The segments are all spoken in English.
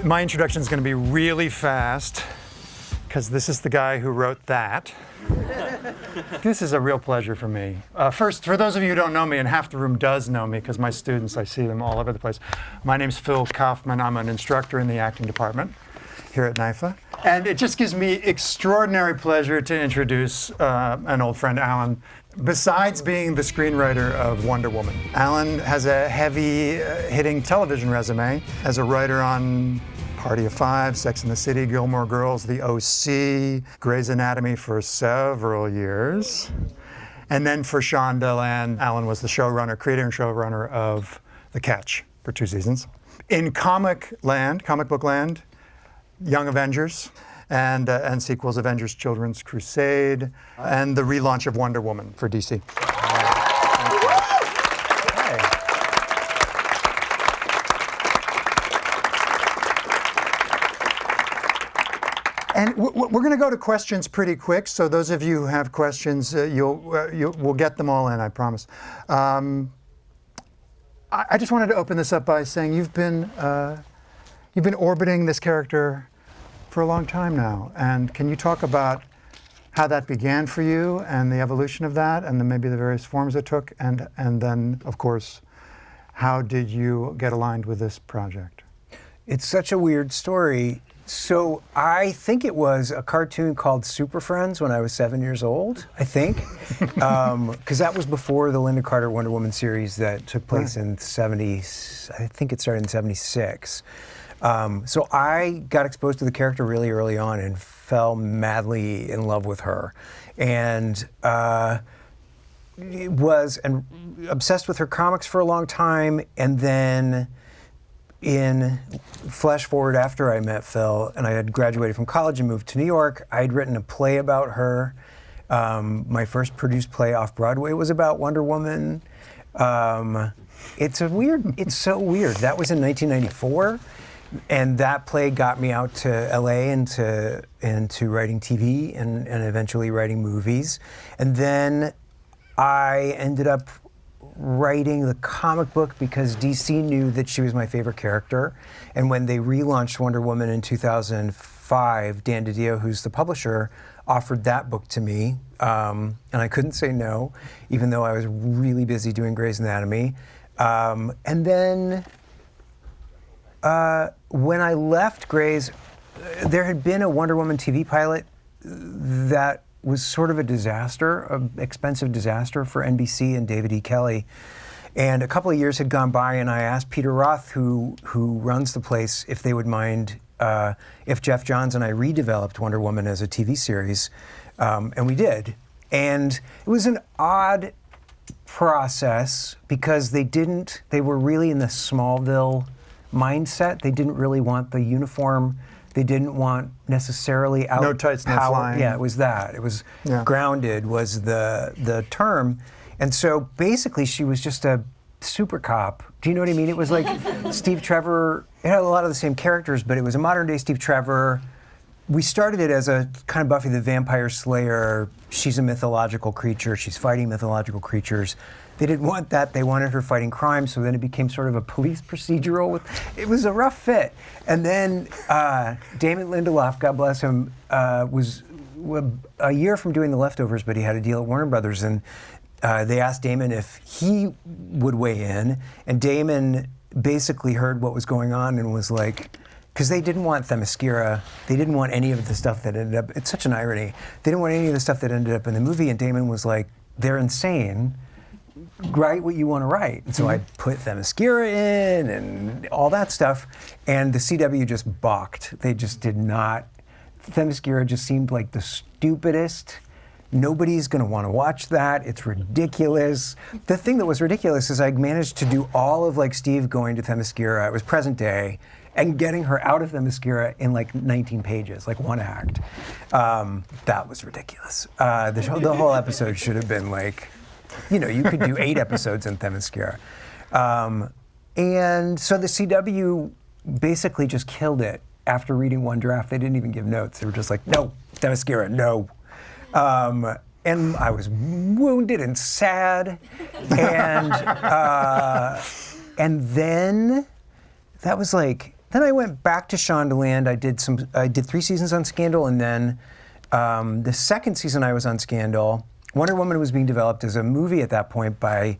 My introduction is going to be really fast because this is the guy who wrote that. This is a real pleasure for me. First, for those of you who don't know me, and half the room does know me because my students, I see them all over the place. My name's Phil Kaufman. I'm an instructor in the acting department here at NYFA. And it just gives me extraordinary pleasure to introduce an old friend, Allan. Besides being the screenwriter of Wonder Woman, Allan has a heavy-hitting television resume as a writer on Party of Five, Sex and the City, Gilmore Girls, The O.C., Grey's Anatomy for several years. And then for Shondaland, Allan was the showrunner, creator and showrunner of The Catch for 2 seasons. In comic book land, Young Avengers, and sequels, Avengers Children's Crusade, and the relaunch of Wonder Woman for DC. And we're going to go to questions pretty quick, so those of you who have questions, we'll get them all in, I promise. I just wanted to open this up by saying you've been orbiting this character for a long time now, and can you talk about how that began for you and the evolution of that, and then maybe the various forms it took, and then, of course, how did you get aligned with this project? It's such a weird story. So I think it was a cartoon called Super Friends when I was 7 years old, I think. Because that was before the Linda Carter Wonder Woman series that took place in I think it started in 76. So I got exposed to the character really early on and fell madly in love with her. And was obsessed with her comics for a long time, and then flash forward after I met Phil and I had graduated from college and moved to New York, I had written a play about her. My first produced play off Broadway was about Wonder Woman. It's so weird. That was in 1994, and that play got me out to LA into writing TV and eventually writing movies. And then I ended up writing the comic book because DC knew that she was my favorite character. And when they relaunched Wonder Woman in 2005, Dan DiDio, who's the publisher, offered that book to me. And I couldn't say no, even though I was really busy doing Grey's Anatomy. And then when I left Grey's, there had been a Wonder Woman TV pilot that was sort of a disaster, an expensive disaster for NBC and David E. Kelley. And a couple of years had gone by, and I asked Peter Roth, who runs the place, if they would mind if Jeff Johns and I redeveloped Wonder Woman as a TV series, and we did. And it was an odd process because they were really in the Smallville mindset. They didn't really want the uniform. They didn't want necessarily out no tights, no flying. Yeah, it was that. It was grounded was the term. And so basically she was just a super cop. Do you know what I mean? It was like Steve Trevor. It had a lot of the same characters, but it was a modern day Steve Trevor. We started it as a kind of Buffy the Vampire Slayer. She's a mythological creature. She's fighting mythological creatures. They didn't want that. They wanted her fighting crime, so then it became sort of a police procedural. It was a rough fit. And then Damon Lindelof, God bless him, was a year from doing The Leftovers, but he had a deal at Warner Brothers, and they asked Damon if he would weigh in, and Damon basically heard what was going on and was like, because they didn't want Themyscira, they didn't want any of the stuff that ended up, it's such an irony, they didn't want any of the stuff that ended up in the movie, and Damon was like, they're insane. Write what you want to write. And so I put Themyscira in and all that stuff, and the CW just balked. They just did not. Themyscira just seemed like the stupidest. Nobody's going to want to watch that. It's ridiculous. The thing that was ridiculous is I managed to do all of like Steve going to Themyscira, it was present day, and getting her out of Themyscira in like 19 pages, like one act. That was ridiculous. The whole episode should have been like, you could do 8 episodes in Themyscira. And so the CW basically just killed it after reading one draft. They didn't even give notes. They were just like, no, Themyscira, no. And I was wounded and sad. And then that was like then I went back to Shondaland. I did 3 seasons on Scandal, and then the second season I was on Scandal, Wonder Woman was being developed as a movie at that point by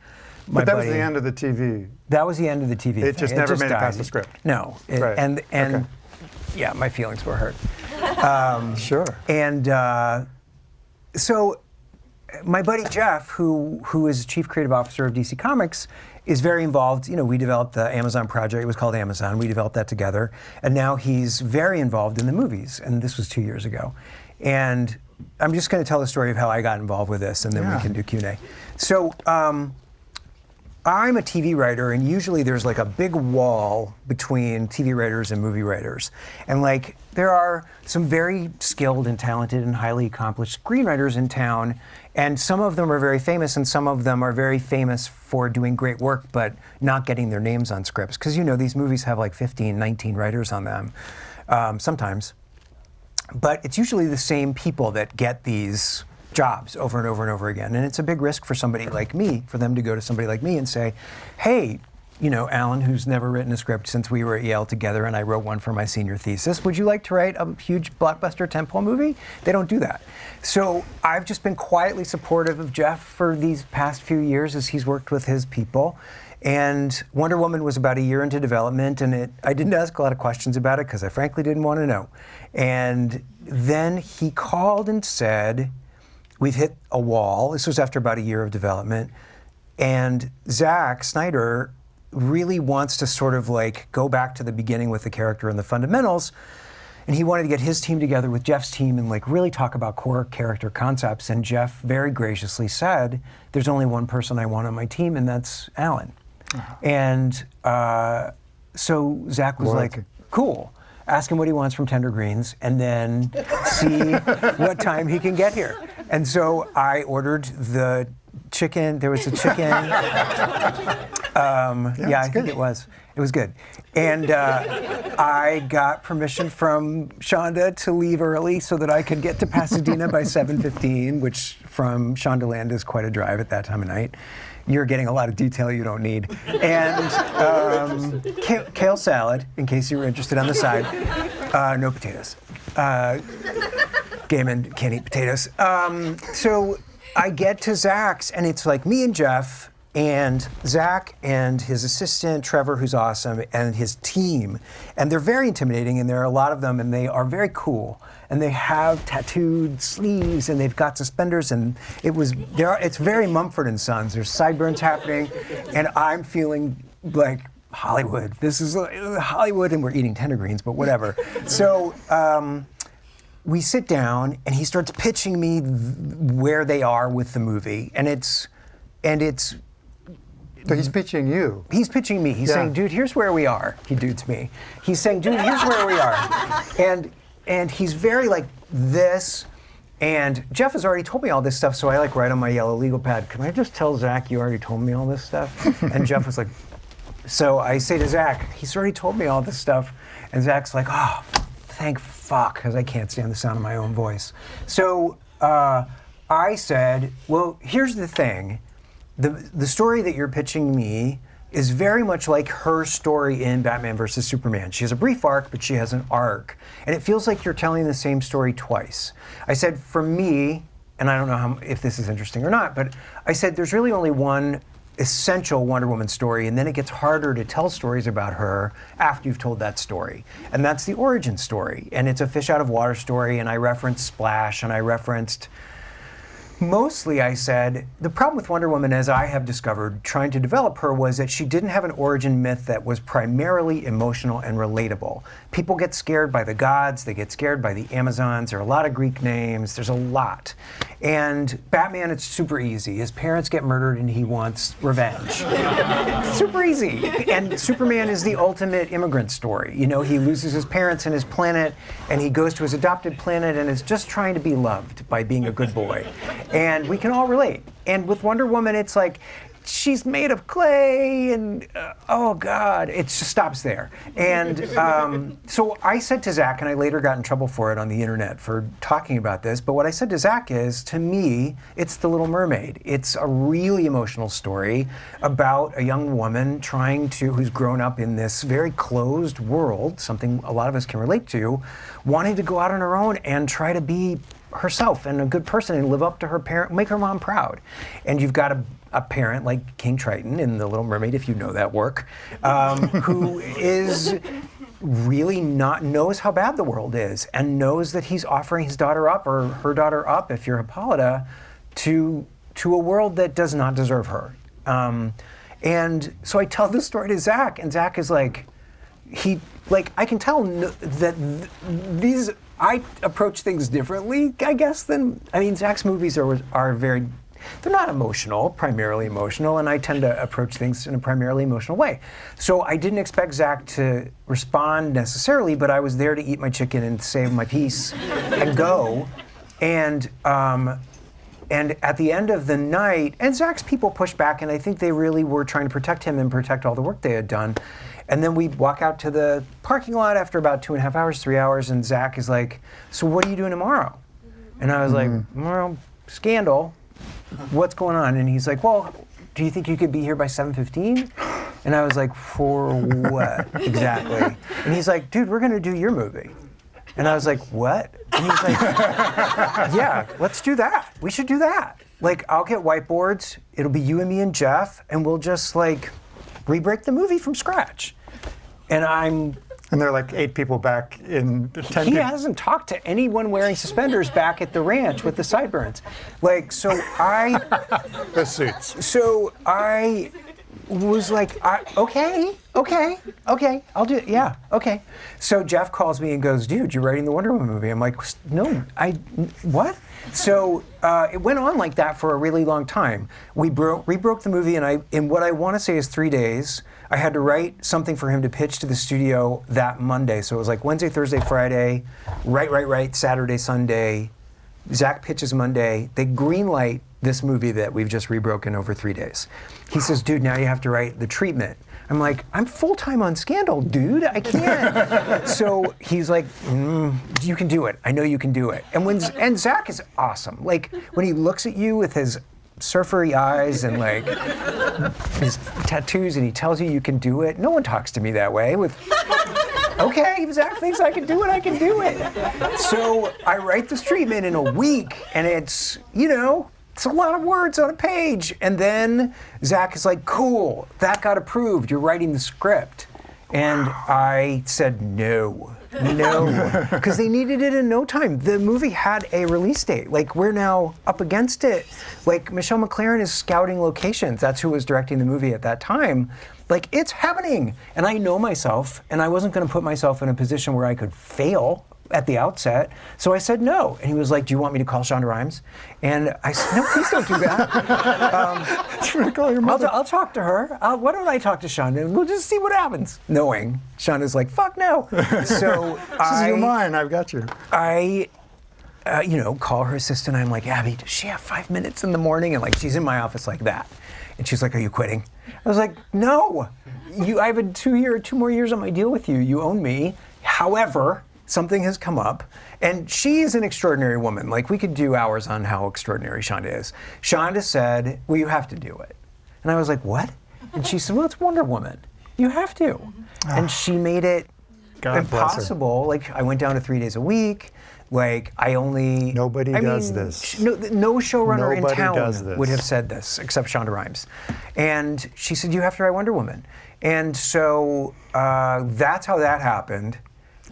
my But that buddy. was the end of the TV. That was the end of the TV. It just never made it died. past the script. No, Right. and Okay. yeah, my feelings were hurt. Sure. And so my buddy Jeff, who is chief creative officer of DC Comics, is very involved. You know, we developed the Amazon project. It was called Amazon. We developed that together. And now he's very involved in the movies. And this was 2 years ago. And I'm just going to tell the story of how I got involved with this, and then we can do Q&A. So I'm a TV writer, and usually there's like a big wall between TV writers and movie writers. And like, there are some very skilled and talented and highly accomplished screenwriters in town, and some of them are very famous, and some of them are very famous for doing great work, but not getting their names on scripts. Because you know, these movies have like 15, 19 writers on them, sometimes. But it's usually the same people that get these jobs over and over and over again. And it's a big risk for somebody like me, for them to go to somebody like me and say, hey, you know, Allan, who's never written a script since we were at Yale together and I wrote one for my senior thesis, would you like to write a huge blockbuster tentpole movie? They don't do that. So I've just been quietly supportive of Jeff for these past few years as he's worked with his people. And Wonder Woman was about a year into development, and I didn't ask a lot of questions about it because I frankly didn't want to know. And then he called and said, we've hit a wall. This was after about a year of development. And Zack Snyder really wants to sort of like go back to the beginning with the character and the fundamentals. And he wanted to get his team together with Jeff's team and like really talk about core character concepts. And Jeff very graciously said, there's only one person I want on my team, and that's Allan. And so Zack was like, cool. Ask him what he wants from Tender Greens, and then see what time he can get here. And so I ordered the chicken. There was a chicken. Yeah, I think it was. It was good. And I got permission from Shonda to leave early so that I could get to Pasadena by 7:15, which from Shondaland is quite a drive at that time of night. You're getting a lot of detail you don't need. And kale salad, in case you were interested on the side. No potatoes. Gay men can't eat potatoes. So I get to Zach's, and it's like me and Jeff, and Zack and his assistant, Trevor, who's awesome, and his team. And they're very intimidating, and there are a lot of them, and they are very cool. And they have tattooed sleeves, and they've got suspenders, and it's very Mumford & Sons. There's sideburns happening, and I'm feeling like Hollywood. This is Hollywood, and we're eating Tender Greens, but whatever. So we sit down, and he starts pitching me where they are with the movie, and it's. So he's pitching you. He's pitching me. He's saying, dude, here's where we are. He dudes me. He's saying, dude, here's where we are. And he's very like this. And Jeff has already told me all this stuff, so I like write on my yellow legal pad, can I just tell Zack you already told me all this stuff? And Jeff was like, so I say to Zack, he's already told me all this stuff. And Zack's like, oh, thank fuck, because I can't stand the sound of my own voice. So I said, well, here's the thing. The story that you're pitching me is very much like her story in Batman vs. Superman. She has a brief arc, but she has an arc. And it feels like you're telling the same story twice. I said, for me, and I don't know if this is interesting or not, but I said there's really only one essential Wonder Woman story, and then it gets harder to tell stories about her after you've told that story. And that's the origin story. And it's a fish out of water story, and I referenced Splash, and I referenced mostly, I said, the problem with Wonder Woman, as I have discovered trying to develop her, was that she didn't have an origin myth that was primarily emotional and relatable. People get scared by the gods, they get scared by the Amazons, there are a lot of Greek names, there's a lot. And Batman, it's super easy. His parents get murdered and he wants revenge. Super easy. And Superman is the ultimate immigrant story. You know, he loses his parents and his planet, and he goes to his adopted planet and is just trying to be loved by being a good boy. And we can all relate. And with Wonder Woman, it's like, she's made of clay, and oh God, it just stops there. And so I said to Zach, and I later got in trouble for it on the internet for talking about this, but what I said to Zach is, to me, it's The Little Mermaid. It's a really emotional story about a young woman who's grown up in this very closed world, something a lot of us can relate to, wanting to go out on her own and try to be herself and a good person and live up to her parent, make her mom proud. And you've got a parent like King Triton in The Little Mermaid, if you know that work, who is really knows how bad the world is and knows that he's offering his daughter up, or her daughter up, if you're Hippolyta, to a world that does not deserve her. And so I tell this story to Zach, and Zach is like, I can tell that I approach things differently, I guess, Zach's movies are very, they're not emotional, primarily emotional, and I tend to approach things in a primarily emotional way. So I didn't expect Zach to respond necessarily, but I was there to eat my chicken and save my piece and go. And at the end of the night, and Zach's people pushed back, and I think they really were trying to protect him and protect all the work they had done. And then we walk out to the parking lot after about 2.5 hours, 3 hours, and Zach is like, so what are you doing tomorrow? And I was like, well, Scandal. What's going on? And he's like, well, do you think you could be here by 7:15? And I was like, for what exactly? And he's like, dude, we're going to do your movie. And I was like, what? And he's like, yeah, let's do that. We should do that. Like, I'll get whiteboards. It'll be you and me and Jeff, and we'll just re-break the movie from scratch. And there are 8 people back in 10 He hasn't talked to anyone wearing suspenders back at the ranch with the sideburns. The suits. So I was like, okay, I'll do it, yeah, okay. So Jeff calls me and goes, dude, you're writing the Wonder Woman movie. I'm like, no, what? So it went on like that for a really long time. We rebroke the movie, and in what I want to say is 3 days, I had to write something for him to pitch to the studio that Monday. So it was like Wednesday, Thursday, Friday, write, Saturday, Sunday. Zach pitches Monday. They greenlight this movie that we've just rebroken over 3 days. He says, dude, now you have to write the treatment. I'm like, I'm full-time on Scandal, dude. I can't. So he's like, you can do it. I know you can do it. And Zach is awesome. When he looks at you with his surfery eyes and his tattoos, and he tells you can do it. No one talks to me that way okay, if Zach thinks I can do it, I can do it. So I write this treatment in a week, and it's a lot of words on a page. And then Zach is like, cool, that got approved. You're writing the script. And I said no, because they needed it in no time. The movie had a release date. We're now up against it. Michelle McLaren is scouting locations. That's who was directing the movie at that time. It's happening. And I know myself, and I wasn't going to put myself in a position where I could fail at the outset. So I said no. And he was like, do you want me to call Shonda Rhimes? And I said, no, please don't do that. I'll talk to her. Why don't I talk to Shonda? And we'll just see what happens. Knowing Shonda's like, fuck no. So you're mine, I've got you. I call her assistant. I'm like, Abby, does she have 5 minutes in the morning? And she's in my office like that. And she's like, are you quitting? I was like, no. I have 2 more years on my deal with you. You own me. However, something has come up, and she is an extraordinary woman. We could do hours on how extraordinary Shonda is. Shonda said, well, you have to do it. And I was like, what? And she said, well, it's Wonder Woman. You have to. And she made it impossible. I went down to 3 days a week. Nobody does this. No showrunner in town would have said this, except Shonda Rhimes. And she said, you have to write Wonder Woman. And so that's how that happened.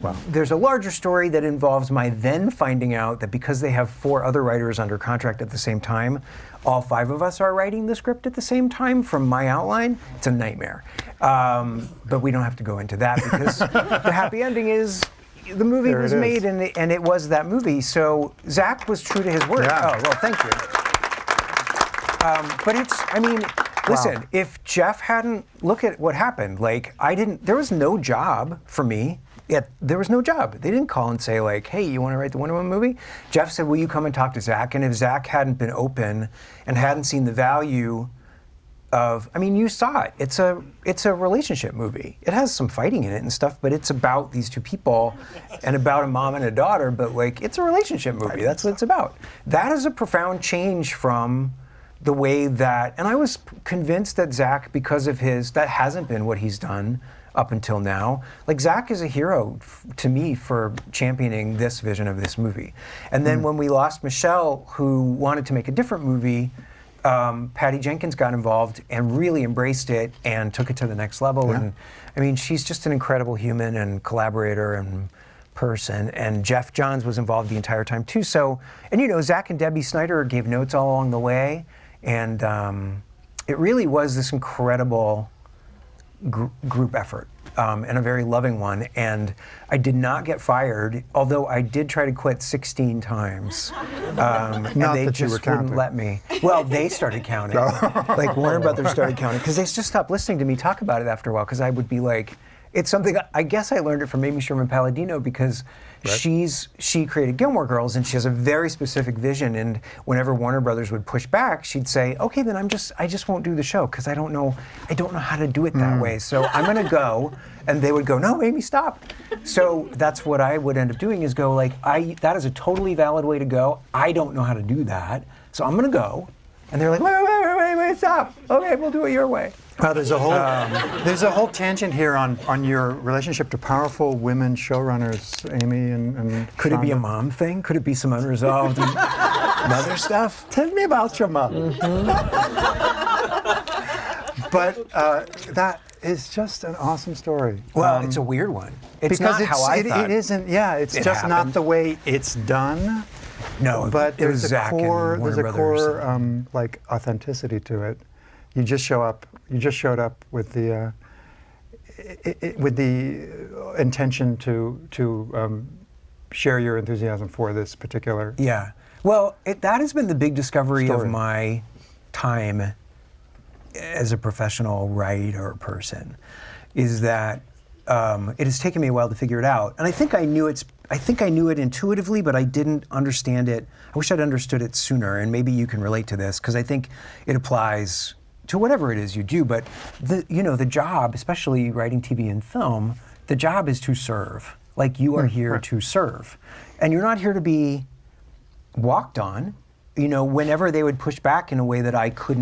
Wow. There's a larger story that involves my then finding out that because they have 4 other writers under contract at the same time, all 5 of us are writing the script at the same time from my outline. It's a nightmare. But we don't have to go into that because the happy ending is the movie was made and it was that movie. So Zach was true to his word. Yeah. Oh, well, thank you. But listen, if Jeff hadn't, look at what happened. There was no job for me. Yeah, there was no job. They didn't call and say hey, you want to write the Wonder Woman movie? Jeff said, will you come and talk to Zach? And if Zach hadn't been open and hadn't seen the value I mean, you saw it. It's a relationship movie. It has some fighting in it and stuff, but it's about these two people and about a mom and a daughter, but like, it's a relationship movie. That's what it's about. That is a profound change from the way that, and I was convinced that Zach, because of that hasn't been what he's done up until now. Like, Zach is a hero to me for championing this vision of this movie. And then when we lost Michelle, who wanted to make a different movie, Patty Jenkins got involved and really embraced it and took it to the next level. Yeah. And I mean, she's just an incredible human and collaborator and person. And Jeff Johns was involved the entire time too. So, and you know, Zach and Debbie Snyder gave notes all along the way. And it really was this incredible group effort. And a very loving one. And I did not get fired, although I did try to quit 16 times. And they just wouldn't let me. Well, they started counting. Like, Warner Brothers started counting, because they just stopped listening to me talk about it after a while, because I would be like, it's something, I guess I learned it from Amy Sherman-Palladino, because she created Gilmore Girls, and she has a very specific vision, and whenever Warner Brothers would push back, she'd say, okay, then I just won't do the show, because I don't know how to do it that way, so I'm gonna go. And they would go, no, Amy, stop. So that's what I would end up doing, is go like, that is a totally valid way to go. I don't know how to do that, so I'm gonna go. And they're like, wait, stop. Okay, we'll do it your way. Wow, there's a whole tangent here on your relationship to powerful women showrunners, Amy and Could it be a mom thing? Could it be some unresolved mother stuff? Tell me about your mom. But that is just an awesome story. Well, it's a weird one. It's because not how I thought. It isn't. Yeah, it's just happened. Not the way it's done. No, but there's a core like authenticity to it. You just show up. You just showed up with the intention to share your enthusiasm for this particular. Yeah. Well, that has been the big discovery of my time as a professional writer person, is that it has taken me a while to figure it out. And I think I knew it intuitively, but I didn't understand it. I wish I'd understood it sooner, and maybe you can relate to this, because I think it applies to whatever it is you do. But the job, especially writing TV and film, the job is to serve. Like, you are here to serve. And you're not here to be walked on. You know, whenever they would push back in a way that I could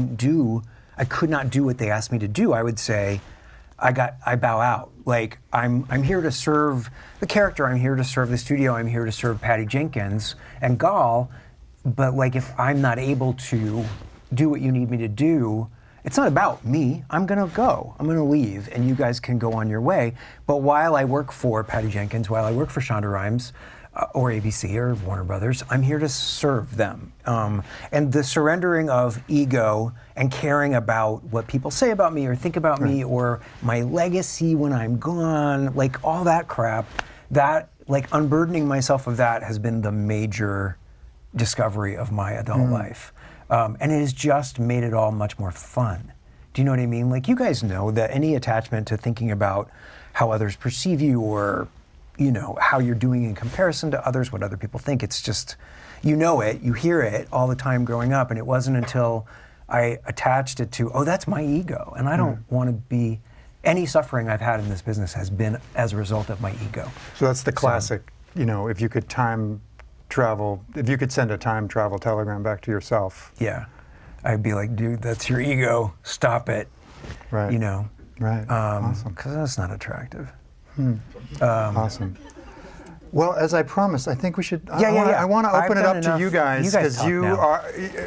not do what they asked me to do, I would say, I bow out. Like, I'm here to serve the character, I'm here to serve the studio, I'm here to serve Patty Jenkins and Gall, but like, if I'm not able to do what you need me to do, it's not about me. I'm gonna go, I'm gonna leave, and you guys can go on your way. But while I work for Patty Jenkins, while I work for Shonda Rhimes, or ABC or Warner Brothers, I'm here to serve them. And the surrendering of ego and caring about what people say about me or think about me or my legacy when I'm gone, like all that crap, that, like, unburdening myself of that has been the major discovery of my adult life. And it has just made it all much more fun. Do you know what I mean? Like, you guys know that any attachment to thinking about how others perceive you, or you know, how you're doing in comparison to others, what other people think, it's just, you know it, you hear it all the time growing up, and it wasn't until I attached it to, oh, that's my ego, and I don't want to be, any suffering I've had in this business has been as a result of my ego. So that's the classic, you know, if you could send a time travel telegram back to yourself. Yeah, I'd be like, dude, that's your ego, stop it. Right. You know. Right, awesome. Because that's not attractive. Awesome. Well, as I promised, I think we should. I want to open it up enough. to you guys, because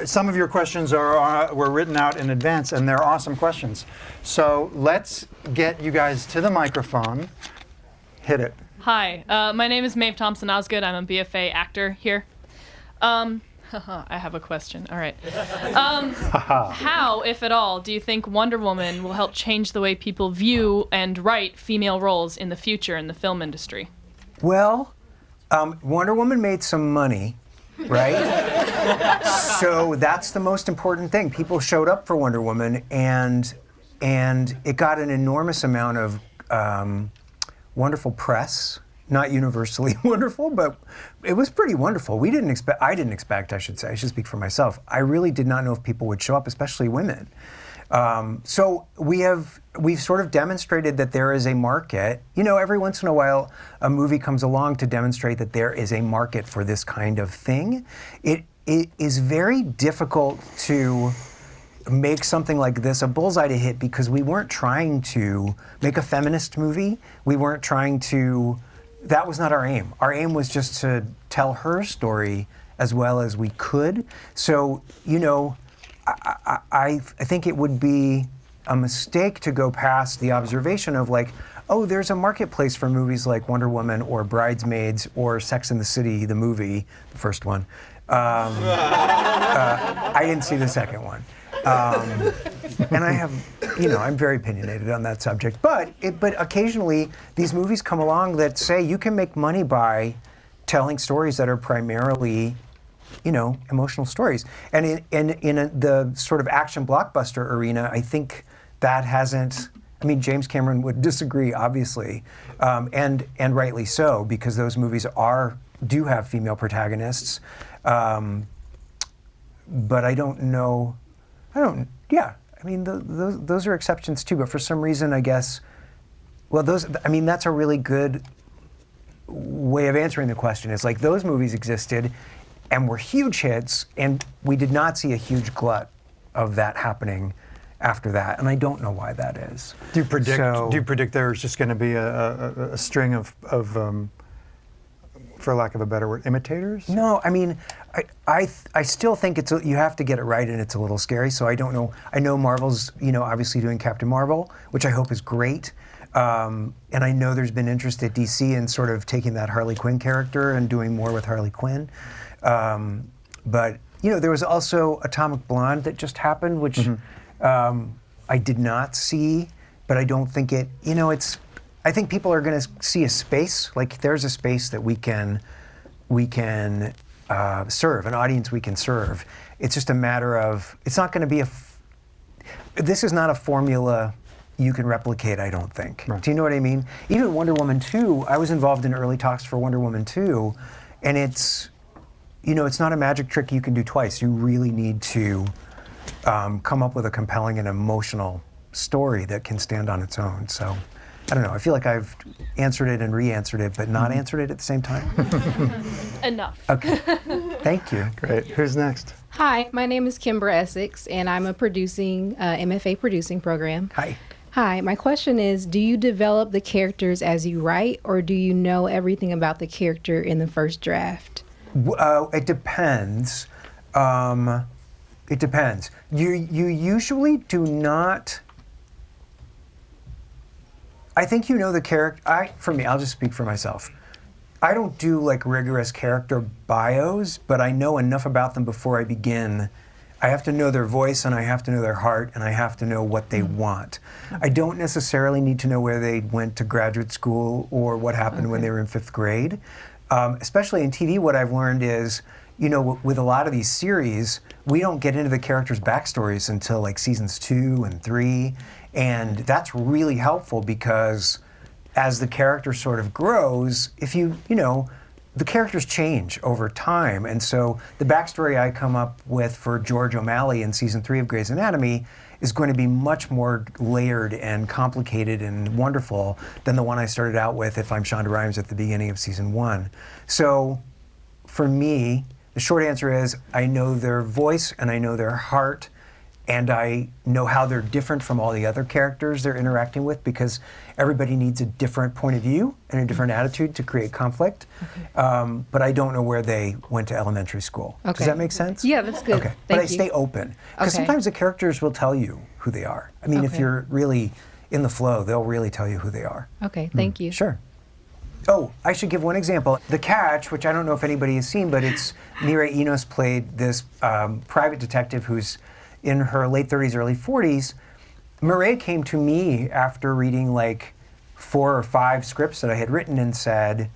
some of your questions were written out in advance, and they're awesome questions. So let's get you guys to the microphone. Hit it. Hi, my name is Maeve Thompson Osgood. I'm a BFA actor here. I have a question. All right. How, if at all, do you think Wonder Woman will help change the way people view and write female roles in the future in the film industry? Well, Wonder Woman made some money, right? So that's the most important thing. People showed up for Wonder Woman, and it got an enormous amount of wonderful press. Not universally wonderful, but it was pretty wonderful. I didn't expect, I should say, I should speak for myself. I really did not know if people would show up, especially women. So we've sort of demonstrated that there is a market. You know, every once in a while, a movie comes along to demonstrate that there is a market for this kind of thing. It is very difficult to make something like this a bullseye to hit because we weren't trying to make a feminist movie. We weren't trying to. That was not our aim. Our aim was just to tell her story as well as we could. So, you know, I think it would be a mistake to go past the observation of like, oh, there's a marketplace for movies like Wonder Woman or Bridesmaids or Sex and the City, the movie, the first one. I didn't see the second one. And I have, you know, I'm very opinionated on that subject. But occasionally these movies come along that say you can make money by telling stories that are primarily, you know, emotional stories. And in the sort of action blockbuster arena, I think that hasn't. I mean, James Cameron would disagree, obviously, and rightly so, because those movies do have female protagonists. But I don't know. Yeah, I mean, those are exceptions too. But for some reason, I guess, well, that's a really good way of answering the question. It's like those movies existed and were huge hits, and we did not see a huge glut of that happening after that. And I don't know why that is. Do you predict there's just going to be a string of for lack of a better word, imitators? No, I mean, I still think you have to get it right, and it's a little scary. So I don't know. I know Marvel's, you know, obviously doing Captain Marvel, which I hope is great. And I know there's been interest at DC in sort of taking that Harley Quinn character and doing more with Harley Quinn. But you know, there was also Atomic Blonde that just happened, which I did not see, but I don't think it. You know, I think people are going to see a space. Like there's a space that we can serve, an audience we can serve. It's just a matter of. It's not going to be this is not a formula you can replicate, I don't think. Right. Do you know what I mean? Even Wonder Woman 2, I was involved in early talks for Wonder Woman 2, and it's, you know, it's not a magic trick you can do twice. You really need to come up with a compelling and emotional story that can stand on its own. So, I don't know. I feel like I've answered it and re-answered it, but not answered it at the same time. Enough. Okay. Thank you. Great. Who's next? Hi, my name is Kimber Essex, and I'm a MFA producing program. Hi. Hi, my question is, do you develop the characters as you write, or do you know everything about the character in the first draft? It depends. It depends. You usually do not. I think you know the character. For me, I'll just speak for myself. I don't do like rigorous character bios, but I know enough about them before I begin. I have to know their voice, and I have to know their heart, and I have to know what they want. I don't necessarily need to know where they went to graduate school or what happened when they were in 5th grade. Especially in TV, what I've learned is, you know, with a lot of these series, we don't get into the characters' backstories until like seasons 2 and 3, and that's really helpful because as the character sort of grows, if you know, the characters change over time, and so the backstory I come up with for George O'Malley in season 3 of Grey's Anatomy is going to be much more layered and complicated and wonderful than the one I started out with if I'm Shonda Rhimes at the beginning of season 1. So for me, the short answer is I know their voice and I know their heart, and I know how they're different from all the other characters they're interacting with because everybody needs a different point of view and a different attitude to create conflict. Okay. But I don't know where they went to elementary school. Okay. Does that make sense? Yeah, that's good. Okay. But I stay open. Because sometimes the characters will tell you who they are. I mean, if you're really in the flow, they'll really tell you who they are. Okay, thank you. Sure. Oh, I should give one example. The Catch, which I don't know if anybody has seen, but it's Mireille Enos played this private detective who's in her late 30s, early 40s. Mireille came to me after reading like 4 or 5 scripts that I had written and said,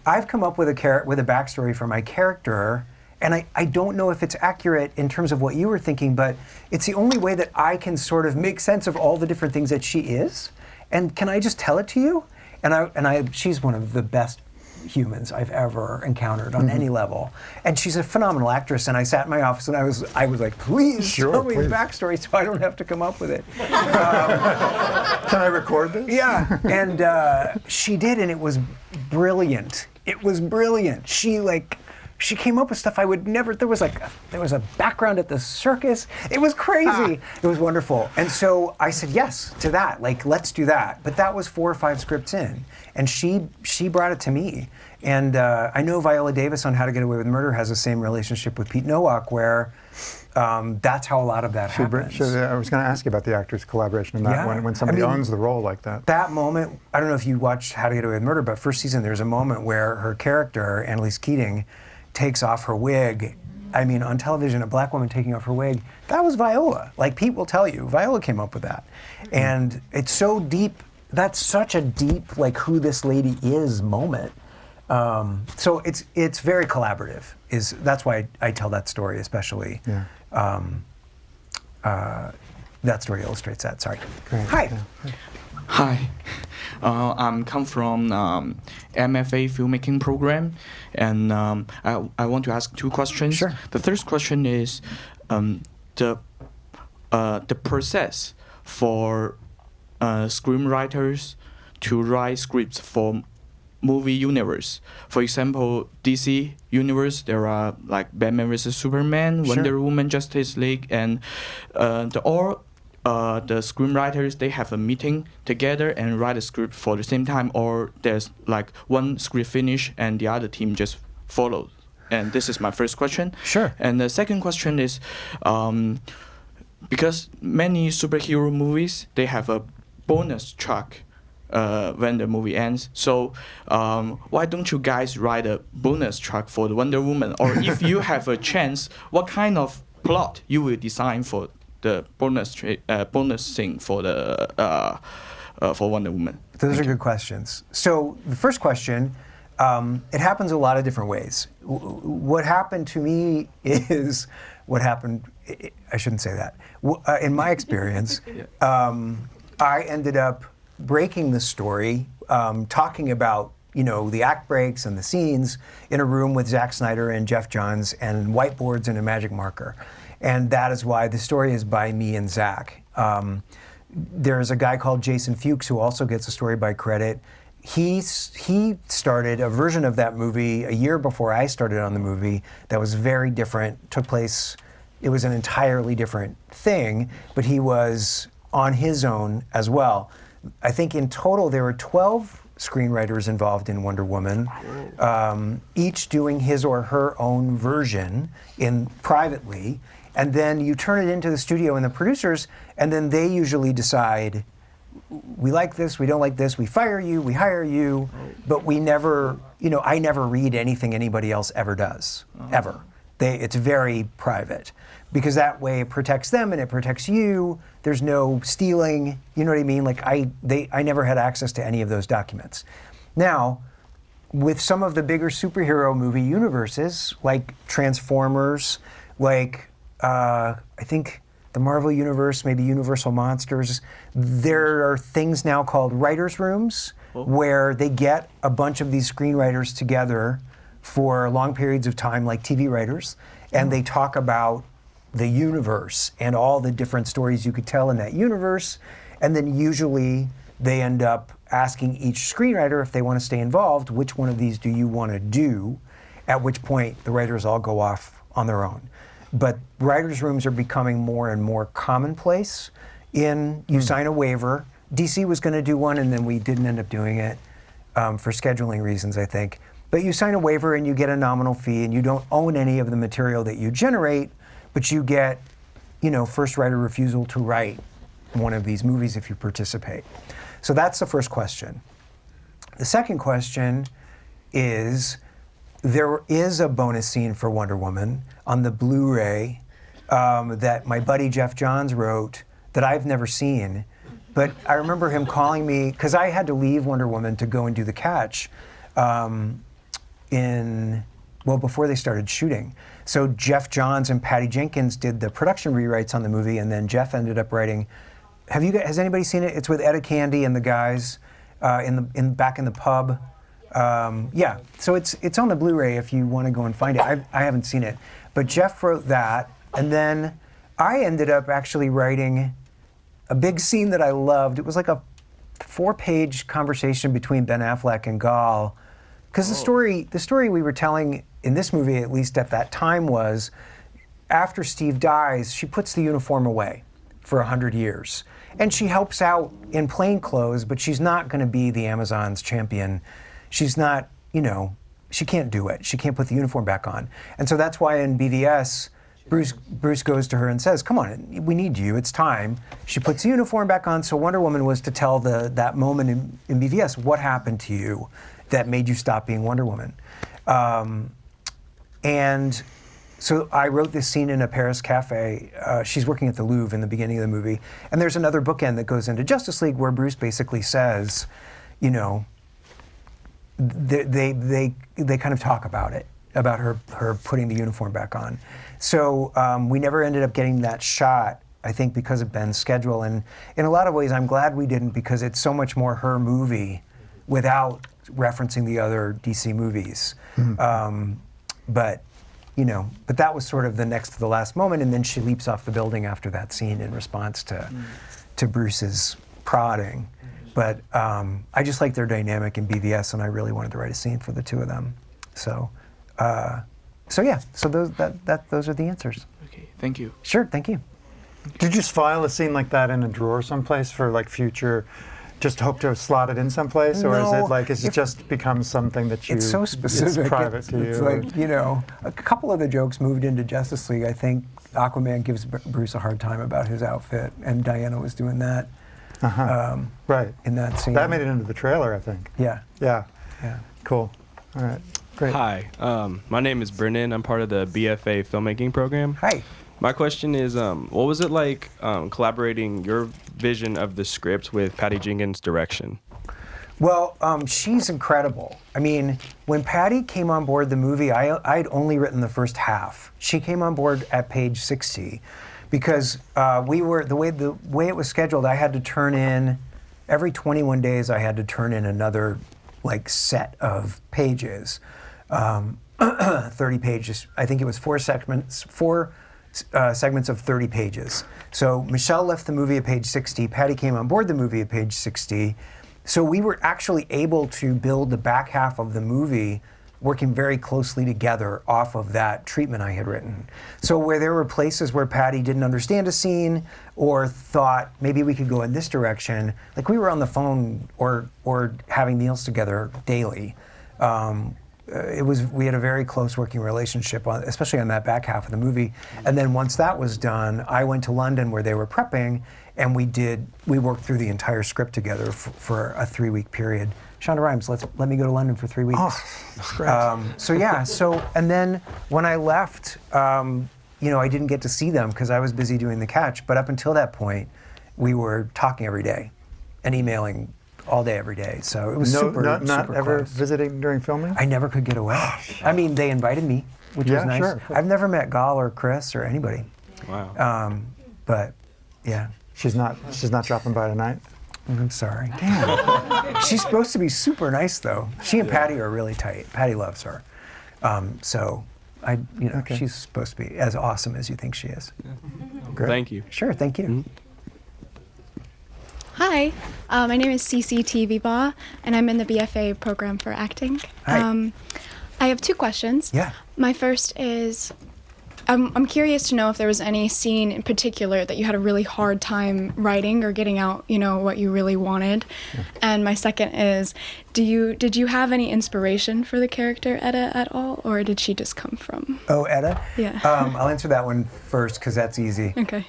I've come up with a backstory for my character, and I don't know if it's accurate in terms of what you were thinking, but it's the only way that I can sort of make sense of all the different things that she is. And can I just tell it to you? And she's one of the best humans I've ever encountered on any level. And she's a phenomenal actress. And I sat in my office and I was like, please tell me the backstory so I don't have to come up with it. Can I record this? Yeah. And she did, and it was brilliant. It was brilliant. She came up with stuff I would never. There was a background at the circus. It was crazy. It was wonderful. And so I said yes to that. Like, let's do that. But that was 4 or 5 scripts in, and she brought it to me. And I know Viola Davis on How to Get Away with Murder has the same relationship with Pete Nowak, where that's how a lot of that happens. I was going to ask you about the actors' collaboration in that when somebody owns the role like that. That moment, I don't know if you watched How to Get Away with Murder, but first season there's a moment where her character, Annalise Keating, takes off her wig. I mean, on television, a black woman taking off her wig, that was Viola. Like, Pete will tell you, Viola came up with that. And it's so deep, that's such a deep, like, who this lady is moment. So it's very collaborative. That's why I tell that story, especially. Yeah. That story illustrates that, sorry. Great. Hi. Yeah. Hi, I'm come from MFA filmmaking program, and I want to ask 2 questions. Sure. The first question is the process for screenwriters to write scripts for movie universe. For example, DC universe, there are like Batman vs Superman, Wonder Woman, Justice League, and the screenwriters, they have a meeting together and write a script for the same time, or there's like one script finish and the other team just follows. And this is my first question. Sure. And the second question is, because many superhero movies, they have a bonus track when the movie ends. So why don't you guys write a bonus track for the Wonder Woman? Or if you have a chance, what kind of plot you will design for the bonus thing for the for Wonder Woman? Those are good questions. So the first question, it happens a lot of different ways. What happened to me is what happened. I shouldn't say that. In my experience, I ended up breaking the story, talking about the act breaks and the scenes in a room with Zack Snyder and Jeff Johns and whiteboards and a magic marker. And that is why the story is by me and Zach. There's a guy called Jason Fuchs who also gets a story by credit. He started a version of that movie a year before I started on the movie that was very different, took place, it was an entirely different thing, but he was on his own as well. I think in total there were 12 screenwriters involved in Wonder Woman, each doing his or her own version privately. And then you turn it into the studio and the producers, and then they usually decide, we like this, we don't like this, we fire you, we hire you, but we never, I never read anything anybody else ever does, ever. It's very private, because that way it protects them and it protects you. There's no stealing, you know what I mean? Like I never had access to any of those documents. Now, with some of the bigger superhero movie universes, like Transformers, like I think the Marvel Universe, maybe Universal Monsters, there are things now called writers' rooms where they get a bunch of these screenwriters together for long periods of time, like TV writers, and they talk about the universe and all the different stories you could tell in that universe, and then usually they end up asking each screenwriter if they want to stay involved, which one of these do you want to do, at which point the writers all go off on their own. But writers' rooms are becoming more and more commonplace. You sign a waiver. DC was going to do one, and then we didn't end up doing it for scheduling reasons, I think. But you sign a waiver and you get a nominal fee, and you don't own any of the material that you generate, but you get, first writer refusal to write one of these movies if you participate. So that's the first question. The second question is, there is a bonus scene for Wonder Woman on the Blu-ray that my buddy Jeff Johns wrote that I've never seen. But I remember him calling me, because I had to leave Wonder Woman to go and do The Catch before they started shooting. So Jeff Johns and Patty Jenkins did the production rewrites on the movie, and then Jeff ended up writing. Has anybody seen it? It's with Etta Candy and the guys back in the pub. Yeah, so it's on the Blu-ray if you want to go and find it. I haven't seen it, but Jeff wrote that, and then I ended up actually writing a big scene that I loved. It was like a 4-page conversation between Ben Affleck and Gal, because the story we were telling in this movie, at least at that time, was after Steve dies, she puts the uniform away for 100 years. And she helps out in plain clothes, but she's not going to be the Amazon's champion. She's not, she can't do it. She can't put the uniform back on. And so that's why in BVS, Bruce goes to her and says, come on, we need you, it's time. She puts the uniform back on, so Wonder Woman was to tell that moment in BVS, what happened to you that made you stop being Wonder Woman? And so I wrote this scene in a Paris cafe. She's working at the Louvre in the beginning of the movie. And there's another bookend that goes into Justice League where Bruce basically says, they kind of talk about it, about her putting the uniform back on. So we never ended up getting that shot, I think because of Ben's schedule. And in a lot of ways, I'm glad we didn't, because it's so much more her movie without referencing the other DC movies. But that was sort of the next to the last moment, and then she leaps off the building after that scene in response to Bruce's prodding. But I just like their dynamic in BVS, and I really wanted to write a scene for the two of them. So those are the answers. Okay, thank you. Sure, thank you. Did you just file a scene like that in a drawer someplace for like future? Just hope to slot it in someplace, or is it like it just becomes something that you? It's so specific. It's private to you. It's like a couple of the jokes moved into Justice League. I think Aquaman gives Bruce a hard time about his outfit, and Diana was doing that. Right. In that scene. That made it into the trailer, I think. Yeah. Yeah. Cool. All right. Great. Hi, my name is Brennan. I'm part of the BFA filmmaking program. Hi. My question is, what was it like collaborating your vision of the script with Patty Jenkins' direction? Well, she's incredible. I mean, when Patty came on board the movie, I'd only written the first half. She came on board at page 60 because the way it was scheduled, I had to turn in, every 21 days I had to turn in another set of pages. 30 pages. I think it was four segments of 30 pages. So Michelle left the movie at page 60, Patty came on board the movie at page 60. So we were actually able to build the back half of the movie working very closely together off of that treatment I had written. So where there were places where Patty didn't understand a scene or thought maybe we could go in this direction, like we were on the phone or having meals together daily. We had a very close working relationship, especially on that back half of the movie. And then once that was done, I went to London where they were prepping, and we worked through the entire script together for a 3-week period. Shonda Rhimes, let me go to London for 3 weeks. Oh, that's great. And then when I left, I didn't get to see them because I was busy doing The Catch. But up until that point, we were talking every day and emailing all day, every day. So it was super ever close. visiting during filming? I never could get away. I mean, they invited me, which was nice. Sure. I've never met Gal or Chris or anybody. Wow. But yeah. She's not dropping by tonight? I'm sorry. Damn. She's supposed to be super nice though. She and Patty are really tight. Patty loves her. She's supposed to be as awesome as you think she is. Great. Thank you. Sure, thank you. Mm-hmm. Hi, my name is CCTV Ba, and I'm in the BFA program for acting. Hi. I have 2 questions. Yeah. My first is, I'm curious to know if there was any scene in particular that you had a really hard time writing or getting out, what you really wanted. Yeah. And my second is, did you have any inspiration for the character Etta at all, or did she just come from? Oh, Etta? Yeah. I'll answer that one first because that's easy. Okay.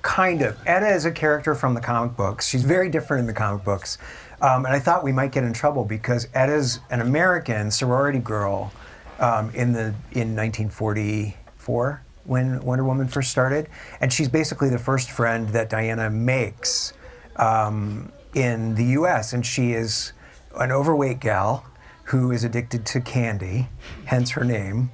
Kind of. Etta is a character from the comic books. She's very different in the comic books. And I thought we might get in trouble because Etta's an American sorority girl in 1944 when Wonder Woman first started. And she's basically the first friend that Diana makes in the US. And she is an overweight gal who is addicted to candy, hence her name,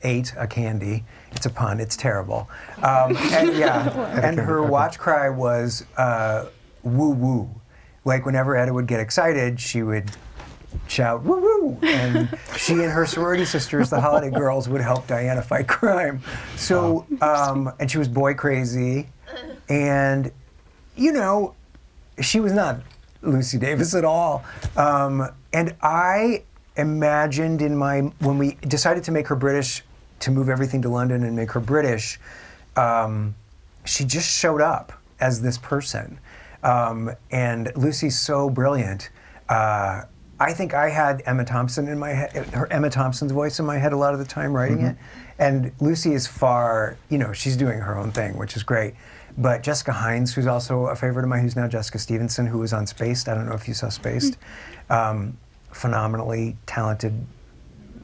ate a candy. It's a pun. It's terrible. And her watch cry was woo woo. Like whenever Etta would get excited, she would shout "woo woo," and she and her sorority sisters, the Holiday Girls, would help Diana fight crime. So, and she was boy crazy, and she was not Lucy Davis at all. And I imagined when we decided to make her British, to move everything to London and make her British, she just showed up as this person. And Lucy's so brilliant. I think I had Emma Thompson in my head, Emma Thompson's voice in my head a lot of the time writing it. And Lucy is far, she's doing her own thing, which is great. But Jessica Hines, who's also a favorite of mine, who's now Jessica Stevenson, who was on Spaced. I don't know if you saw Spaced. Phenomenally talented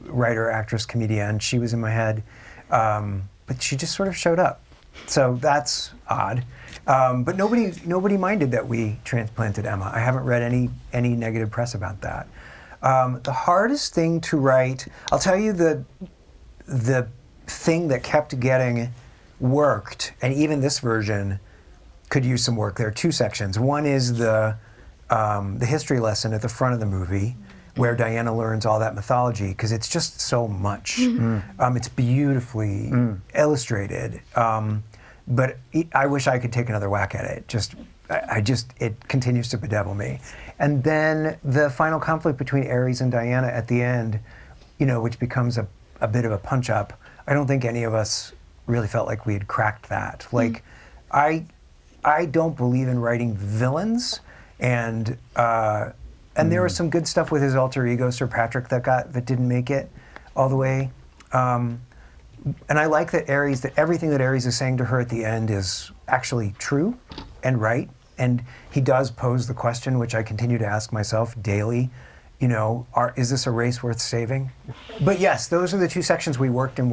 writer, actress, comedian. She was in my head. But she just sort of showed up. So that's odd. But nobody minded that we transplanted Emma. I haven't read any negative press about that. The hardest thing to write, I'll tell you the thing that kept getting worked, and even this version could use some work. There are two sections. One is the history lesson at the front of the movie, where Diana learns all that mythology, because it's just so much. It's beautifully illustrated. But I wish I could take another whack at it. It continues to bedevil me. And then the final conflict between Ares and Diana at the end, which becomes a bit of a punch-up. I don't think any of us really felt like we had cracked that. Like, I don't believe in writing villains, and there was some good stuff with his alter ego, Sir Patrick, that didn't make it all the way. And I like that everything that Ares is saying to her at the end is actually true and right. And he does pose the question, which I continue to ask myself daily, is this a race worth saving? But yes, those are the two sections we worked and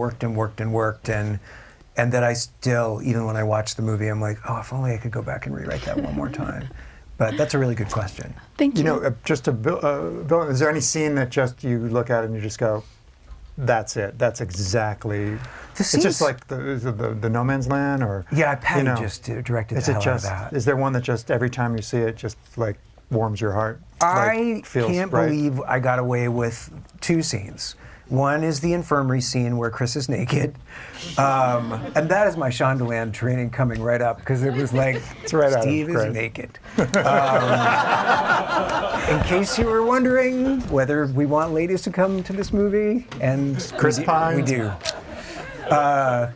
that I still, even when I watch the movie, I'm like, oh, if only I could go back and rewrite that one more time. But that's a really good question. Thank you. Just is there any scene that just you look at and you just go, that's it. That's exactly. It's just like the No Man's Land, or Patty just directed the hell out of that. Is there one that just every time you see it just like warms your heart? I can't believe I got away with two scenes. One is the infirmary scene where Chris is naked, and that is my Shondaland training coming right up, because it was like, Steve is naked. In case you were wondering whether we want ladies to come to this movie, and Chris Pine, we do. That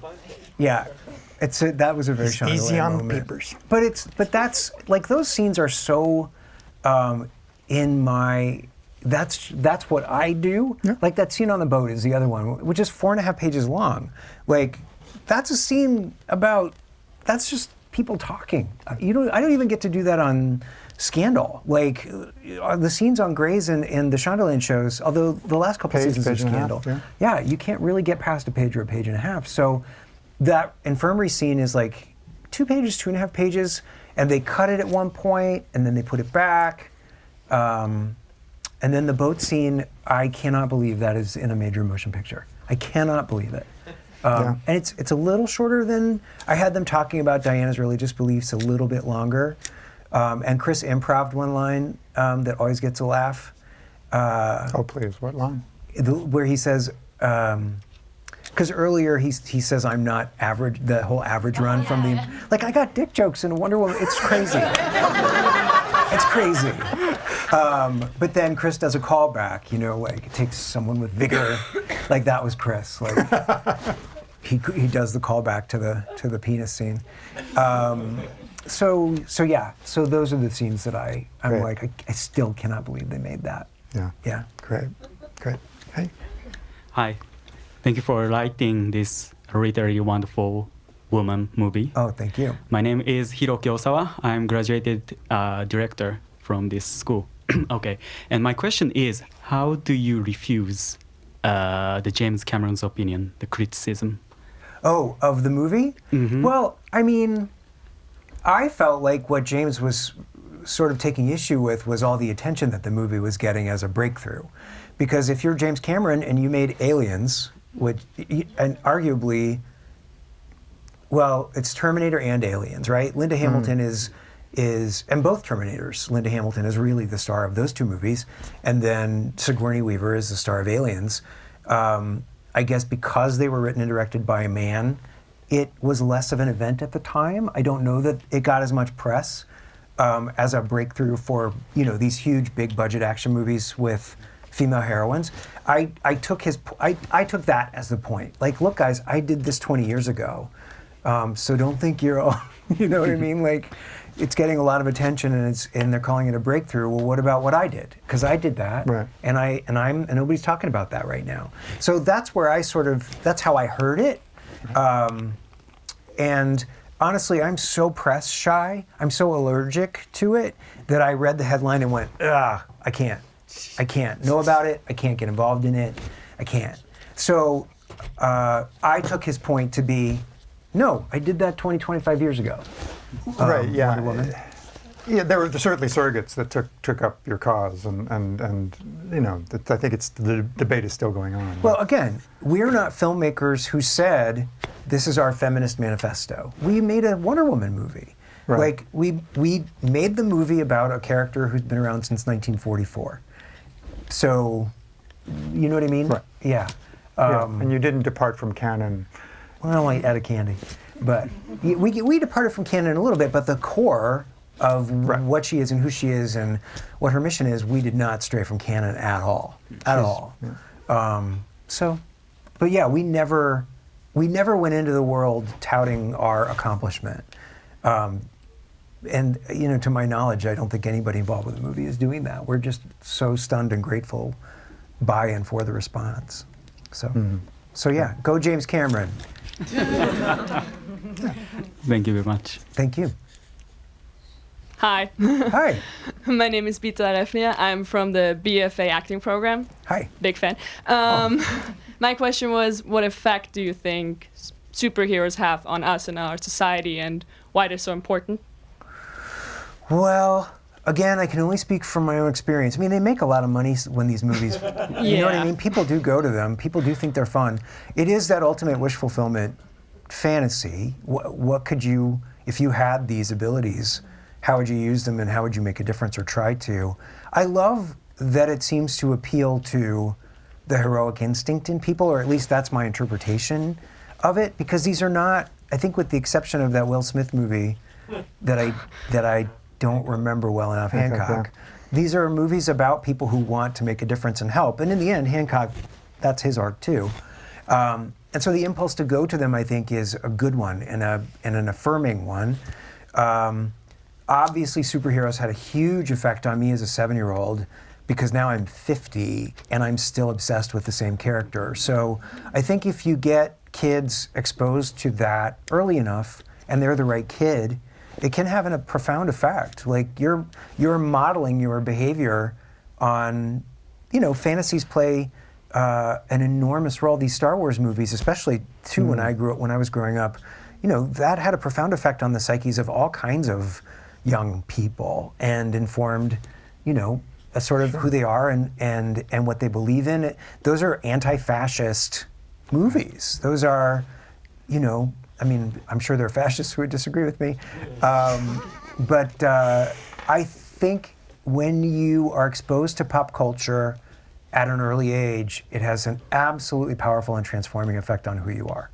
was a very Shondaland easy on moment. the papers. But that's like, those scenes are so in my. That's what I do. Yeah. Like that scene on the boat is the other one, which is 4.5 pages long. Like, that's a scene about. That's just people talking. I don't even get to do that on Scandal. Like, the scenes on Grey's and the Shondaland shows, although the last couple seasons of Scandal, you can't really get past a page or a page and a half. So that infirmary scene is like 2 pages, 2.5 pages, and they cut it at one point, and then they put it back. And then the boat scene, I cannot believe that is in a major motion picture. I cannot believe it. And it's a little shorter than, I had them talking about Diana's religious beliefs a little bit longer. And Chris improv'd one line that always gets a laugh. Oh, please, what line? Where he says, because earlier he says, I'm not average, the whole average run from the, like, I got dick jokes in Wonder Woman. It's crazy. It's crazy. But then Chris does a callback, like it takes someone with vigor. Like, that was Chris. Like, he does the callback to the penis scene. So those are the scenes that I'm Great. like, I still cannot believe they made that. Yeah. Great. Hey. Hi. Thank you for writing this really wonderful woman movie. Oh, thank you. My name is Hiroki Osawa. I'm graduated director from this school. Okay, and my question is, how do you refuse the James Cameron's opinion, the criticism? Oh, of the movie? Mm-hmm. Well, I mean, I felt like what James was sort of taking issue with was all the attention that the movie was getting as a breakthrough. Because if you're James Cameron and you made Aliens, and arguably, well, it's Terminator and Aliens, right? Linda Hamilton is and both Terminators. Linda Hamilton is really the star of those two movies, and then Sigourney Weaver is the star of Aliens. I guess because they were written and directed by a man, it was less of an event at the time. I don't know that it got as much press as a breakthrough for these huge big budget action movies with female heroines. I took that as the point. Like, look, guys, I did this 20 years ago, so don't think you're all, you know what I mean? Like, it's getting a lot of attention, and they're calling it a breakthrough. Well, what about what I did? Because I did that, right. and nobody's talking about that right now. So that's where that's how I heard it. And honestly, I'm so press shy, I'm so allergic to it that I read the headline and went, I can't know about it, I can't get involved in it, I can't. So I took his point to be, no, I did that 25 years ago. Right, yeah. Wonder Woman. Yeah, there were certainly surrogates that took up your cause, and I think the debate is still going on. Well, again, we're not filmmakers who said, this is our feminist manifesto. We made a Wonder Woman movie. Right. Like, we made the movie about a character who's been around since 1944. So, you know what I mean? Right. Yeah. And you didn't depart from canon. Well, like Etta Candy. But we departed from canon a little bit, but the core of what she is and who she is and what her mission is, we did not stray from canon at all. At all. Yeah. But yeah, we never went into the world touting our accomplishment. And to my knowledge, I don't think anybody involved with the movie is doing that. We're just so stunned and grateful by and for the response. So yeah, go James Cameron. Thank you very much. Thank you. Hi. Hi. My name is Bita Refnia. I'm from the BFA acting program. Hi. Big fan. My question was, what effect do you think superheroes have on us and our society, and why they're so important? Well, again, I can only speak from my own experience. I mean, they make a lot of money when these movies, you know what I mean? People do go to them. People do think they're fun. It is that ultimate wish fulfillment fantasy. What could you, if you had these abilities, how would you use them and how would you make a difference or try to? I love that it seems to appeal to the heroic instinct in people, or at least that's my interpretation of it, because these are not, I think with the exception of that Will Smith movie that I don't remember well enough, Hancock. These are movies about people who want to make a difference and help. And in the end, Hancock, that's his art too. And so the impulse to go to them, I think, is a good one and an affirming one. Obviously, superheroes had a huge effect on me as a 7-year-old because now I'm 50 and I'm still obsessed with the same character. So I think if you get kids exposed to that early enough and they're the right kid, it can have a profound effect. Like you're modeling your behavior on, fantasies play an enormous role. These Star Wars movies, especially too, when I was growing up, that had a profound effect on the psyches of all kinds of young people and informed, a sort of who they are and what they believe in. Those are anti-fascist movies. Those are, I'm sure there are fascists who would disagree with me, but I think when you are exposed to pop culture at an early age, it has an absolutely powerful and transforming effect on who you are.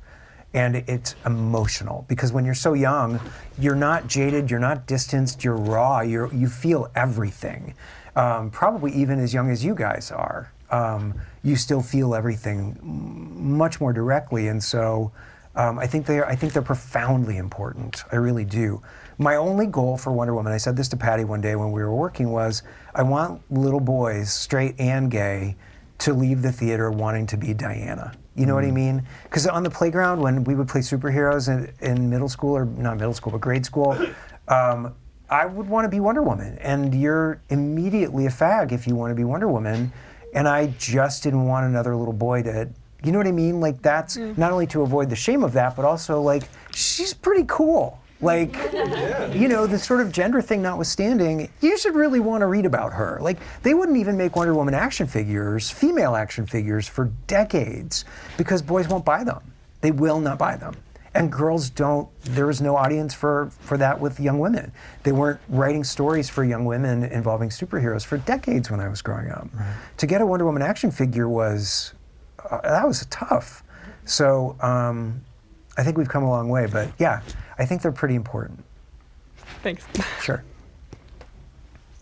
And it's emotional, because when you're so young, you're not jaded, you're not distanced, you're raw, you feel everything. Probably even as young as you guys are, you still feel everything much more directly, and so I think they're profoundly important. I really do. My only goal for Wonder Woman, I said this to Patty one day when we were working, was I want little boys, straight and gay, to leave the theater wanting to be Diana. You know what I mean? Because on the playground, when we would play superheroes in middle school, or not middle school, but grade school, I would want to be Wonder Woman. And you're immediately a fag if you want to be Wonder Woman. And I just didn't want another little boy to, you know what I mean? Like, that's not only to avoid the shame of that, but also, like, she's pretty cool. Like, the sort of gender thing notwithstanding, you should really want to read about her. Like, they wouldn't even make Wonder Woman action figures, female action figures, for decades because boys won't buy them. They will not buy them. And girls don't, there was no audience for that with young women. They weren't writing stories for young women involving superheroes for decades when I was growing up. Right. To get a Wonder Woman action figure was, that was tough. So I think we've come a long way, but yeah, I think they're pretty important. Thanks. Sure.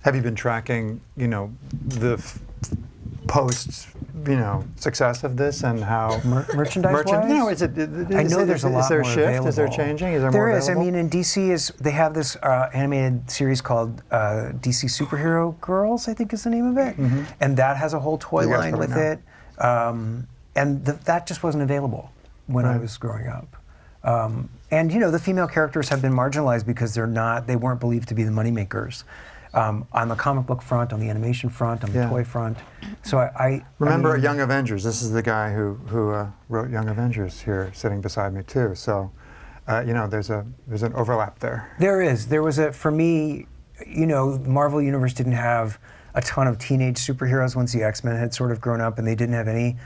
Have you been tracking, the post, success of this and how merchandise-wise? I know there's a lot more available. Is there a shift? Is there changing? Is there more is. available? I mean, in DC they have this animated series called DC Superhero Girls, I think is the name of it, and that has a whole toy line with it, and that just wasn't available when I was growing up. And the female characters have been marginalized because they weren't believed to be the moneymakers. On the comic book front, on the animation front, on the toy front. So I remember Young Avengers. This is the guy who wrote Young Avengers here, sitting beside me too. So, there's an overlap there. There is. There was for me, Marvel Universe didn't have a ton of teenage superheroes once the X-Men had sort of grown up, and they didn't have any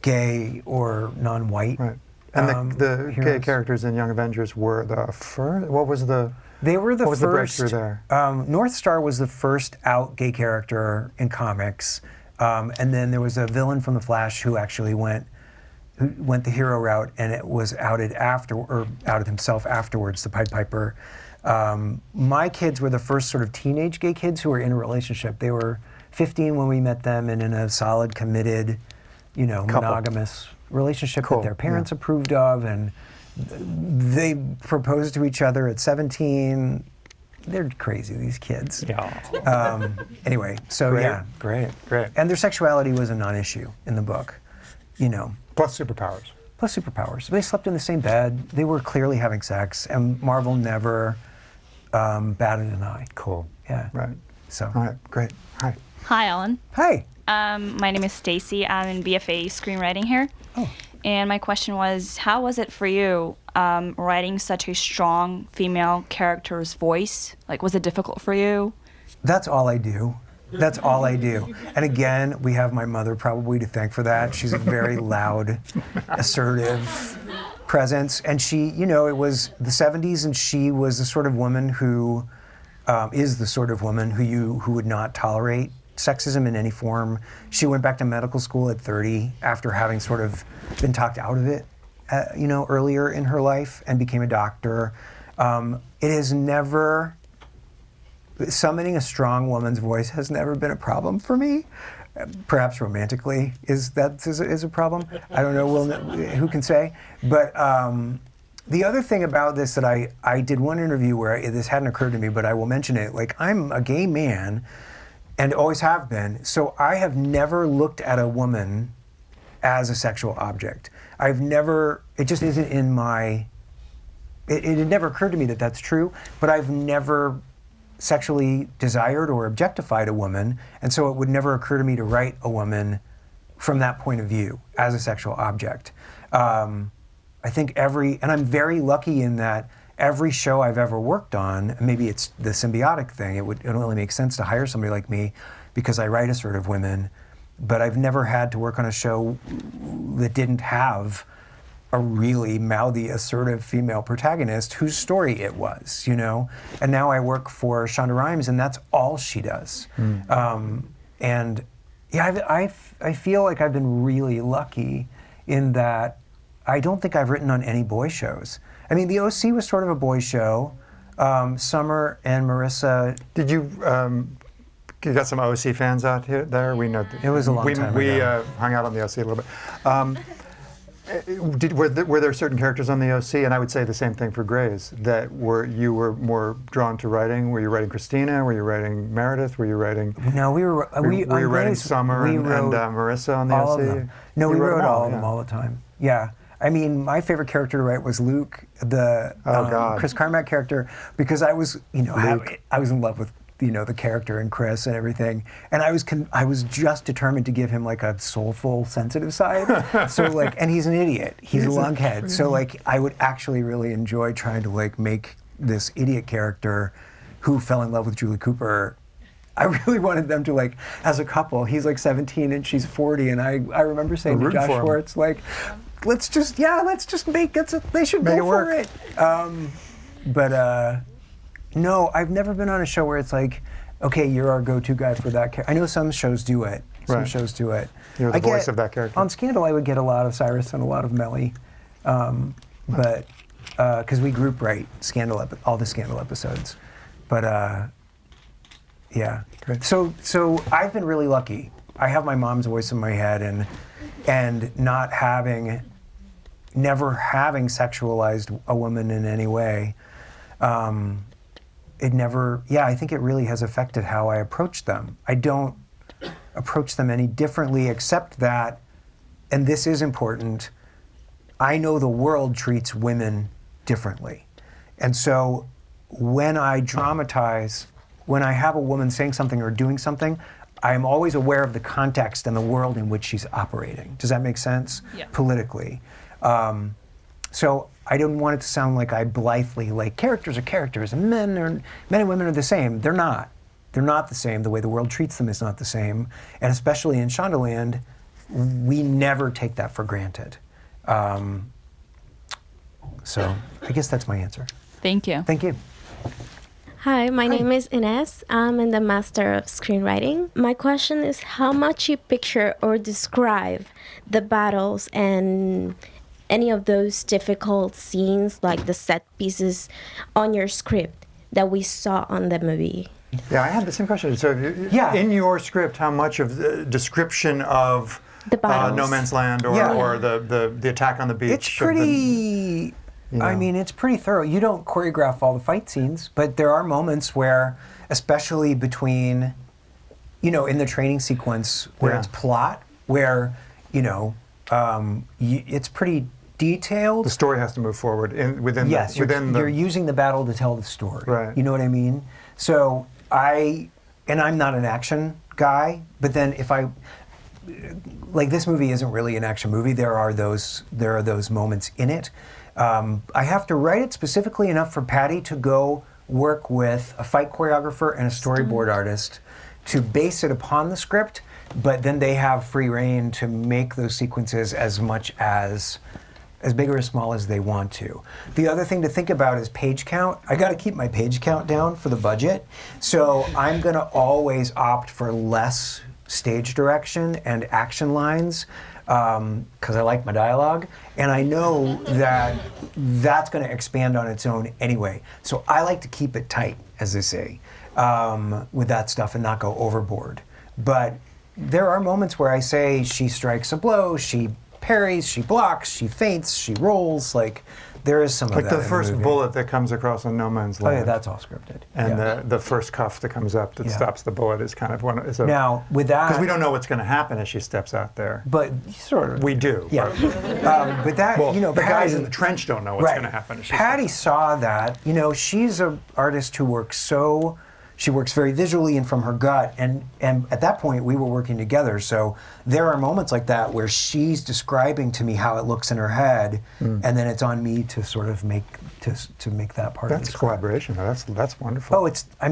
gay or non-white. Right. And the gay characters in Young Avengers were the first. What was the? They were the first. What was the breakthrough there? North Star was the first out gay character in comics, and then there was a villain from The Flash who actually went the hero route, and it was outed himself afterwards. The Pied Piper. My kids were the first sort of teenage gay kids who were in a relationship. They were 15 when we met them, and in a solid, committed, monogamous relationship that their parents approved of, and they proposed to each other at 17. They're crazy, these kids. Yeah. Anyway, so Great. And their sexuality was a non-issue in the book, Plus superpowers. They slept in the same bed. They were clearly having sex, and Marvel never batted an eye. Cool. Yeah. Right. So. All right. Great. Hi. Hi, Allan. Hi. My name is Stacy. I'm in BFA screenwriting here. Oh. And my question was, how was it for you writing such a strong female character's voice? Like, was it difficult for you? That's all I do. That's all I do. And again, we have my mother probably to thank for that. She's a very loud, assertive presence. And she, it was the 70s, and she was the sort of woman who is the sort of woman who would not tolerate sexism in any form. She went back to medical school at 30 after having sort of been talked out of it, earlier in her life, and became a doctor. It has never, summoning a strong woman's voice has never been a problem for me. Perhaps romantically is a problem. I don't know, who can say? But the other thing about this that I did one interview where this hadn't occurred to me, but I will mention it. Like, I'm a gay man, and always have been, so I have never looked at a woman as a sexual object. It just isn't in my, it had never occurred to me that that's true, but I've never sexually desired or objectified a woman, and so it would never occur to me to write a woman from that point of view as a sexual object. I think and I'm very lucky in that every show I've ever worked on, maybe it's the symbiotic thing, it only make sense to hire somebody like me because I write assertive women, but I've never had to work on a show that didn't have a really mouthy, assertive female protagonist whose story it was, And now I work for Shonda Rhimes, and that's all she does. And yeah, I feel like I've been really lucky in that I don't think I've written on any boy shows. I mean, the OC was sort of a boy show. Summer and Marissa. Did you got some OC fans out there? We know it was a long time ago. We hung out on the OC a little bit. Were there certain characters on the OC, and I would say the same thing for Grey's, that you were more drawn to writing? Were you writing Christina? Were you writing Meredith? Were you writing? No, we were you writing Summer and Marissa on the all OC? Of them. No, we wrote all of them all the time. Yeah. I mean, my favorite character to write was Luke, the Chris Carmack character, because I was, I was in love with, the character and Chris and everything, and I was just determined to give him like a soulful, sensitive side. So and he's an idiot. He's a lunkhead. So I would actually really enjoy trying to make this idiot character who fell in love with Julie Cooper. I really wanted them to as a couple. He's 17 and she's 40, and I remember saying to Josh Schwartz let's just make it. They should Make go it work. for it. But no, I've never been on a show where it's like, okay, you're our go-to guy for that character. I know some shows do it. Some Right. shows do it. You're the voice of that character. On Scandal, I would get a lot of Cyrus and a lot of Melly, but because we group write all the Scandal episodes. But yeah. Great. So I've been really lucky. I have my mom's voice in my head, and never having sexualized a woman in any way. I think it really has affected how I approach them. I don't approach them any differently, except that, and this is important, I know the world treats women differently. And so when I dramatize, when I have a woman saying something or doing something, I'm always aware of the context and the world in which she's operating. Does that make sense? Yeah. Politically. So I don't want it to sound like I blithely, like, characters are characters, and men and women are the same. They're not. They're not the same. The way the world treats them is not the same. And especially in Shondaland, we never take that for granted. So I guess that's my answer. Thank you. Thank you. Hi, my name is Ines. I'm in the Master of Screenwriting. My question is how much you picture or describe the battles and any of those difficult scenes, like the set pieces on your script that we saw on the movie. Yeah, I had the same question. So, in your script, how much of the description of The battles. No Man's Land or, Yeah. or the attack on the beach? It's pretty. I mean, it's pretty thorough. You don't choreograph all the fight scenes, but there are moments where, especially between, in the training sequence where Yeah. it's plot, where, it's pretty detailed. The story has to move forward within Yes, you're using the battle to tell the story. Right. You know what I mean? So I'm not an action guy, but then like this movie isn't really an action movie. There are those moments in it. I have to write it specifically enough for Patty to go work with a fight choreographer and a storyboard artist to base it upon the script, but then they have free reign to make those sequences as big or as small as they want to. The other thing to think about is page count. I got to keep my page count down for the budget, so I'm going to always opt for less stage direction and action lines because I like my dialogue, and I know that that's going to expand on its own anyway. So I like to keep it tight, as they say, with that stuff and not go overboard. But there are moments where I say she strikes a blow, she parries, she blocks, she feints, she rolls. Like there is some of that. Like the in first movie. bullet that comes across on No Man's Land. Oh yeah, that's all scripted. And yeah. the first cuff that comes up that Yeah. stops the bullet is kind of one. Now with that, because we don't know what's going to happen as she steps out there. But sort of. We do. Yeah. But that, Well, the guys Patty, in the trench don't know what's going to happen. As she Patty steps saw that. She's an artist who works she works very visually and from her gut. And at that point, we were working together. So there are moments like that where she's describing to me how it looks in her head, and then it's on me to sort of make that part. That's of the collaboration. That's wonderful. Oh, it's my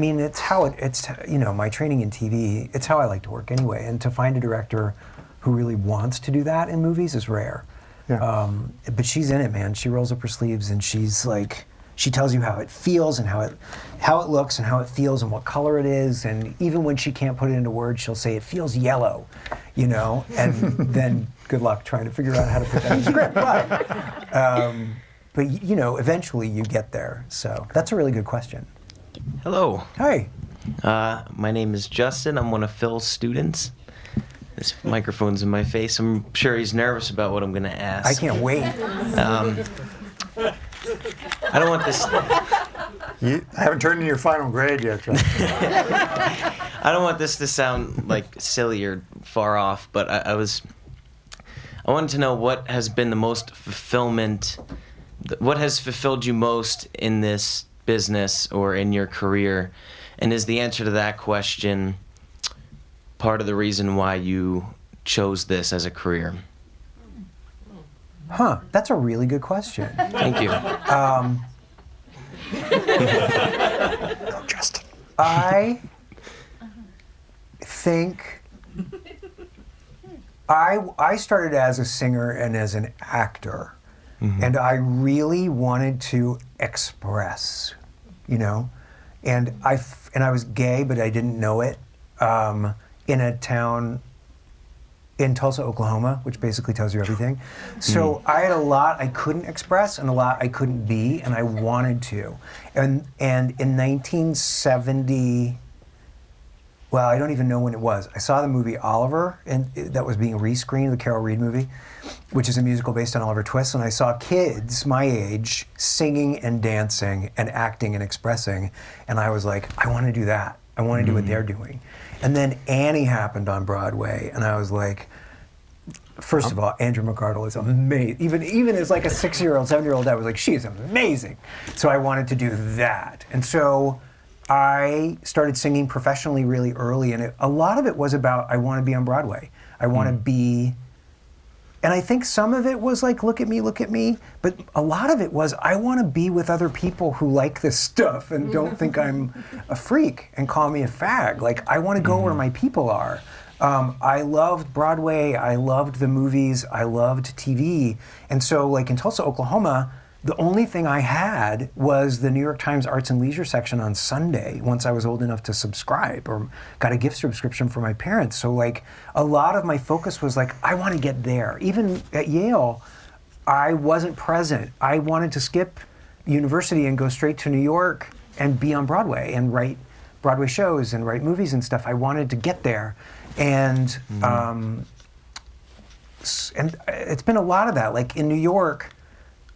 training in TV. It's how I like to work anyway. And to find a director who really wants to do that in movies is rare. Yeah. But she's in it, man. She rolls up her sleeves and she's like. She tells you how it feels and how it looks and how it feels and what color it is, and even when she can't put it into words, she'll say it feels yellow, and then good luck trying to figure out how to put that in the script. But eventually you get there. So that's a really good question. Hello. Hi. My name is Justin. I'm one of Phil's students. This microphone's in my face. I'm sure he's nervous about what I'm going to ask. I can't wait. I don't want this. I haven't turned in your final grade yet, John. I don't want this to sound like silly or far off, but I wanted to know what has been the most fulfillment. What has fulfilled you most in this business or in your career, and is the answer to that question part of the reason why you chose this as a career? Huh, that's a really good question. Thank you. Justin. I think I started as a singer and as an actor, and I really wanted to express, you know, and I was gay, but I didn't know it, in a town in Tulsa, Oklahoma, which basically tells you everything. So I had a lot I couldn't express and a lot I couldn't be, and I wanted to. And in 1970, well, I don't even know when it was. I saw the movie Oliver, and that was being rescreened, the Carol Reed movie, which is a musical based on Oliver Twist. And I saw kids my age singing and dancing and acting and expressing. And I was like, I want to do that. I want to do what they're doing. And then Annie happened on Broadway, and I was like, first of all, Andrew McArdle is amazing. Even as like a 6-year-old, 7-year-old, I was like, she is amazing. So I wanted to do that. And so I started singing professionally really early, and a lot of it was about, I want to be on Broadway. I want to be, and I think some of it was like, look at me, but a lot of it was, I want to be with other people who like this stuff and don't think I'm a freak and call me a fag. Like, I want to go where my people are. I loved Broadway, I loved the movies, I loved TV, and so like in Tulsa, Oklahoma, the only thing I had was the New York Times Arts and Leisure section on Sunday, once I was old enough to subscribe or got a gift subscription from my parents. So like a lot of my focus was like, I want to get there. Even at Yale, I wasn't present. I wanted to skip university and go straight to New York and be on Broadway and write Broadway shows and write movies and stuff. I wanted to get there. And and it's been a lot of that. Like in New York,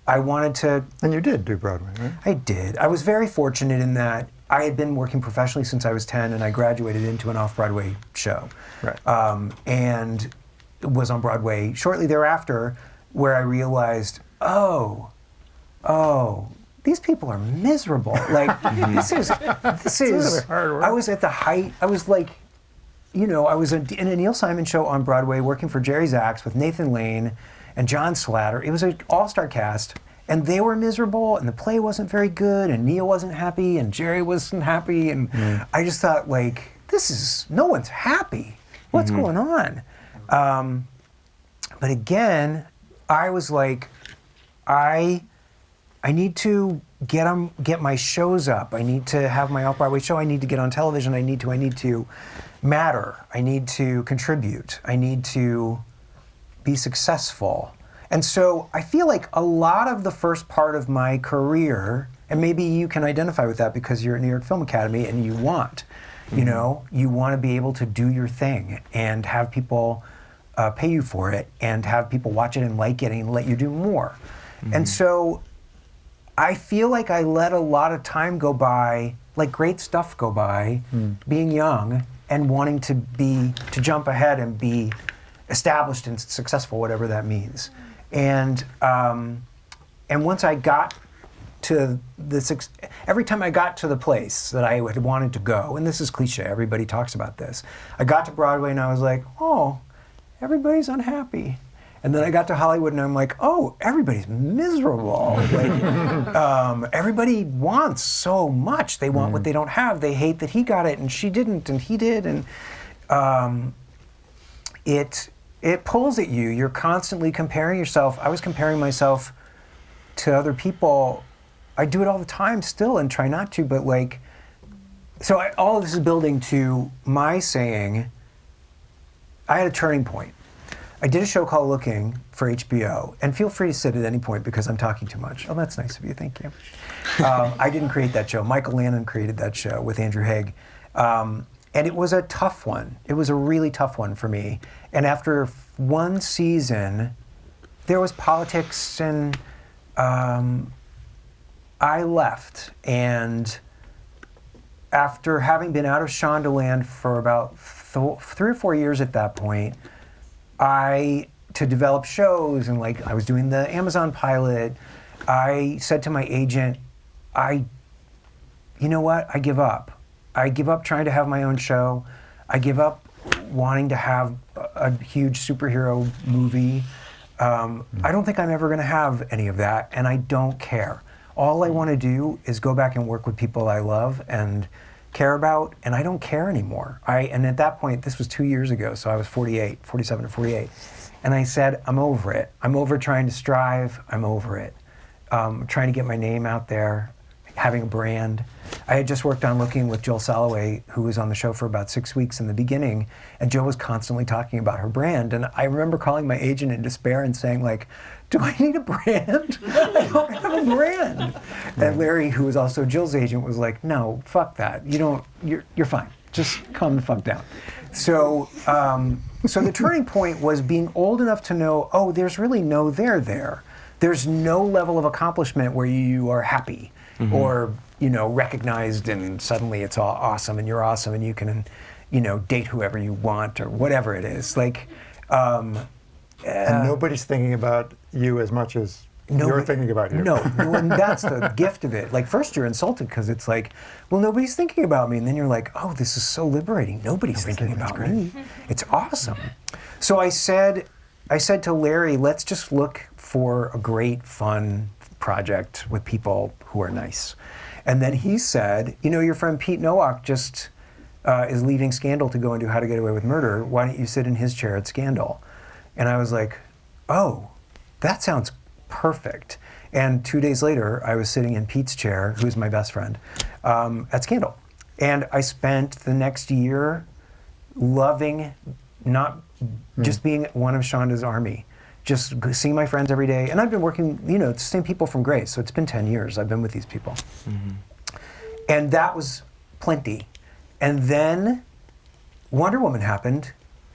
I wanted to... And you did do Broadway, right? I did. I was very fortunate in that I had been working professionally since I was 10, and I graduated into an off-Broadway show. Right. And was on Broadway shortly thereafter, where I realized, oh, these people are miserable. Like, this is really hard work. I was at the height, I was like, you know, I was in a Neil Simon show on Broadway working for Jerry Zaks with Nathan Lane and John Slatter. It was an all-star cast, and they were miserable, and the play wasn't very good, and Neil wasn't happy, and Jerry wasn't happy, and I just thought, like, no one's happy. What's going on? But again, I was like, I need to get my shows up. I need to have my off-Broadway show. I need to get on television. I need to matter. I need to contribute. I need to be successful. And so I feel like a lot of the first part of my career, and maybe you can identify with that because you're at New York Film Academy and you want, you know, you want to be able to do your thing and have people pay you for it and have people watch it and like it and let you do more. And so I feel like I let a lot of time go by, like great stuff go by, being young and wanting to jump ahead and be established and successful, whatever that means. And once I got to every time I got to the place that I had wanted to go, and this is cliche, everybody talks about this, I got to Broadway and I was like, oh, everybody's unhappy. And then I got to Hollywood and I'm like, oh, everybody's miserable. Like, everybody wants so much. They want what they don't have. They hate that he got it and she didn't and he did. And it pulls at you. You're constantly comparing yourself. I was comparing myself to other people. I do it all the time still and try not to, but like, so all of this is building to my saying, I had a turning point. I did a show called Looking for HBO, and feel free to sit at any point because I'm talking too much. Oh, that's nice of you, thank you. I didn't create that show. Michael Lannon created that show with Andrew Haig. And it was a tough one. It was a really tough one for me. And after one season, there was politics and I left. And after having been out of Shondaland for about 3 or 4 years at that point, to develop shows and like I was doing the Amazon pilot, I said to my agent, you know what, I give up. I give up trying to have my own show. I give up wanting to have a huge superhero movie. I don't think I'm ever gonna have any of that, and I don't care. All I wanna do is go back and work with people I love and care about, and I don't care anymore. And at that point, this was 2 years ago, so I was 47 or 48. And I said, I'm over it. I'm over trying to strive. I'm over it. Trying to get my name out there, having a brand. I had just worked on Looking with Jill Soloway, who was on the show for about 6 weeks in the beginning, and Jill was constantly talking about her brand. And I remember calling my agent in despair and saying, like, do I need a brand? I don't have a brand. And Larry, who was also Jill's agent, was like, no, fuck that. You're fine. Just calm the fuck down. So, so the turning point was being old enough to know, oh, there's really no there. There's no level of accomplishment where you are happy or, recognized and suddenly it's all awesome and you're awesome and you can, date whoever you want or whatever it is. Like, and nobody's thinking about you as much as you're thinking about you. No, and that's the gift of it. Like, first you're insulted because it's like, well, nobody's thinking about me. And then you're like, oh, this is so liberating. Nobody's thinking about me. It's awesome. So I said to Larry, let's just look for a great, fun project with people who are nice. And then he said, your friend Pete Nowak just is leaving Scandal to go and do How to Get Away with Murder. Why don't you sit in his chair at Scandal? And I was like, oh, that sounds perfect. And 2 days later, I was sitting in Pete's chair, who's my best friend, at Scandal. And I spent the next year loving, not just being one of Shonda's army, just seeing my friends every day. And I've been working, it's the same people from Grace, so it's been 10 years I've been with these people. And that was plenty. And then Wonder Woman happened,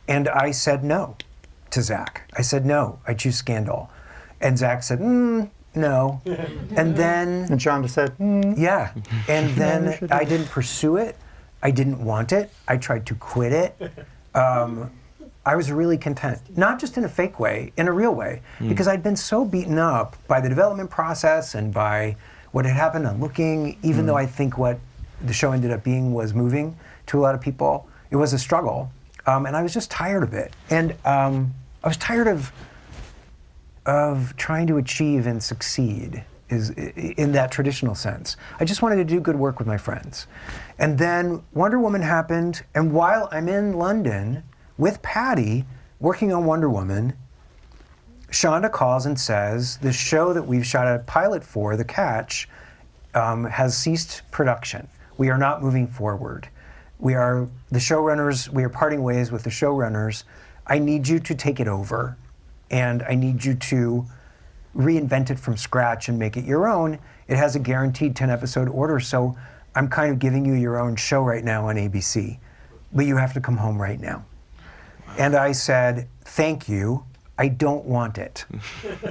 and I said no to Zach. I said, no, I choose Scandal. And Zach said, no. And then... And Shonda said, yeah. And then I didn't pursue it. I didn't want it. I tried to quit it. I was really content, not just in a fake way, in a real way, because I'd been so beaten up by the development process and by what had happened on Looking, even though I think what the show ended up being was moving to a lot of people. It was a struggle, and I was just tired of it. And I was tired of trying to achieve and succeed in that traditional sense. I just wanted to do good work with my friends. And then Wonder Woman happened, and while I'm in London with Patty working on Wonder Woman, Shonda calls and says, the show that we've shot a pilot for, The Catch, has ceased production. We are not moving forward. We are parting ways with the showrunners. I need you to take it over, and I need you to reinvent it from scratch and make it your own. It has a guaranteed 10-episode order, so I'm kind of giving you your own show right now on ABC, but you have to come home right now. And I said, thank you, I don't want it.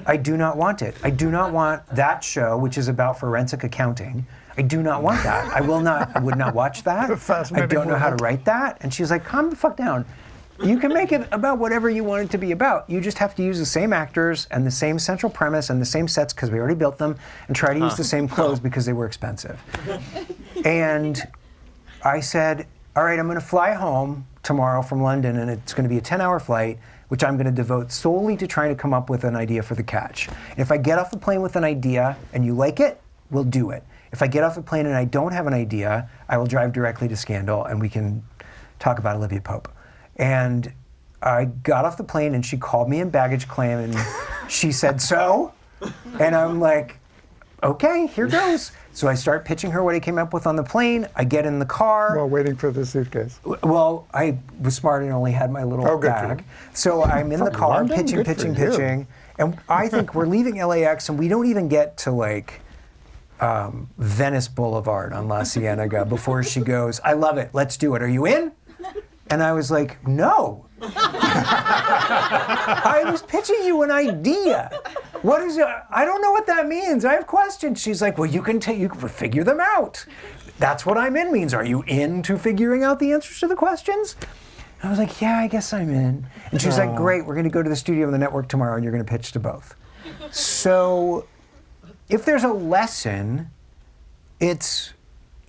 I do not want it. I do not want that show, which is about forensic accounting. I do not want that. I would not watch that. I don't know how to write that. And she's like, calm the fuck down. You can make it about whatever you want it to be about. You just have to use the same actors and the same central premise and the same sets because we already built them, and try to use the same clothes because they were expensive. And I said, all right, I'm going to fly home tomorrow from London, and it's going to be a 10-hour flight, which I'm going to devote solely to trying to come up with an idea for The Catch. If I get off the plane with an idea and you like it, we'll do it. If I get off the plane and I don't have an idea, I will drive directly to Scandal and we can talk about Olivia Pope. And I got off the plane and she called me in baggage claim and she said, so? And I'm like, okay, here goes. So I start pitching her what I came up with on the plane. I get in the car. While waiting for the suitcase. Well, I was smart and only had my little bag. So I'm in the car, London? pitching. And I think we're leaving LAX and we don't even get to like Venice Boulevard on La Cienega before she goes, I love it, let's do it. Are you in? And I was like, no. I was pitching you an idea. What is it? I don't know what that means. I have questions. She's like, well, you can figure them out. That's what I'm in means. Are you into figuring out the answers to the questions? And I was like, yeah, I guess I'm in. And she's like, great, we're going to go to the studio on the network tomorrow and you're going to pitch to both. So if there's a lesson, it's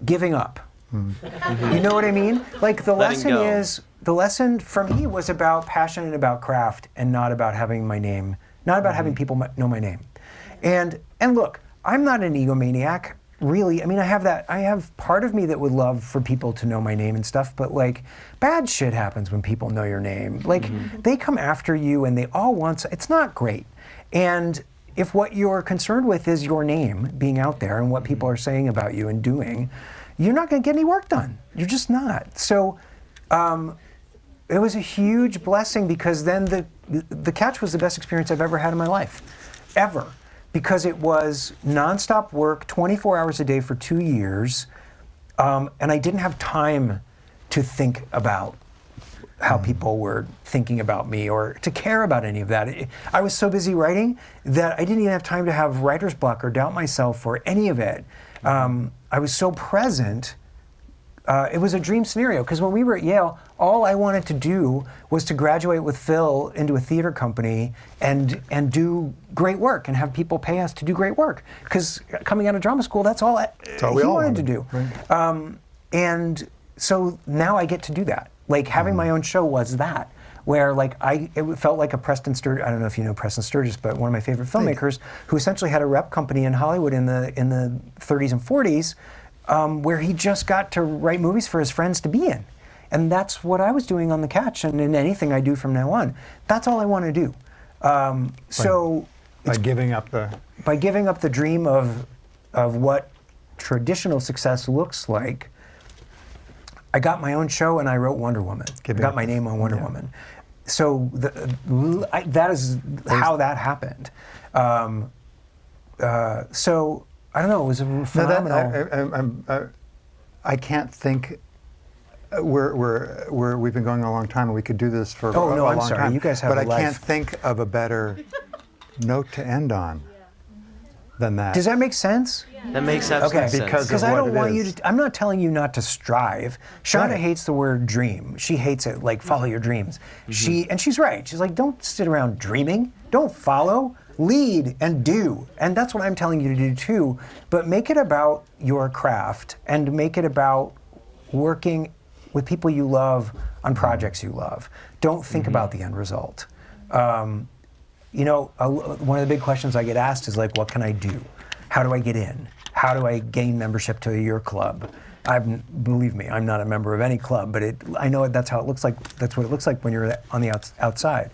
giving up. You know what I mean? Like the lesson for me was about passion and about craft and not about having my name, not about having people know my name. And look, I'm not an egomaniac. really, I mean, I have part of me that would love for people to know my name and stuff, but like bad shit happens when people know your name. Like they come after you and they all want, it's not great. And if what you're concerned with is your name being out there and what people are saying about you and doing, you're not going to get any work done. You're just not. So it was a huge blessing because then the Catch was the best experience I've ever had in my life, ever. Because it was nonstop work, 24 hours a day for 2 years, and I didn't have time to think about how people were thinking about me or to care about any of that. I was so busy writing that I didn't even have time to have writer's block or doubt myself or any of it. I was so present. It was a dream scenario because when we were at Yale, all I wanted to do was to graduate with Phil into a theater company and do great work and have people pay us to do great work. Because coming out of drama school, that's all he wanted to do. Right. And so now I get to do that. Like having my own show was that, where like it felt like a Preston Sturges. I don't know if you know Preston Sturges, but one of my favorite filmmakers, who essentially had a rep company in Hollywood in the 30s and 40s. Where he just got to write movies for his friends to be in. And that's what I was doing on The Catch, and in anything I do from now on. That's all I want to do. By giving up the dream of what traditional success looks like, I got my own show and I wrote Wonder Woman. I got my name on Wonder Woman. So that is how that happened. So I don't know. It was a phenomenal. I can't think. We've been going a long time, and we could do this for a long time. You guys have a life. But I can't think of a better note to end on than that. Does that make sense? Yeah. That makes absolute sense. Because I don't want you to. I'm not telling you not to strive. Shonda hates the word dream. She hates it. Like follow your dreams. And she's right. She's like, don't sit around dreaming. Don't follow. Lead and do. And that's what I'm telling you to do too. But make it about your craft and make it about working with people you love on projects you love. Don't think about the end result. One of the big questions I get asked is like, what can I do? How do I get in? How do I gain membership to your club? Believe me, I'm not a member of any club, but I know that's how it looks like. That's what it looks like when you're on the outside.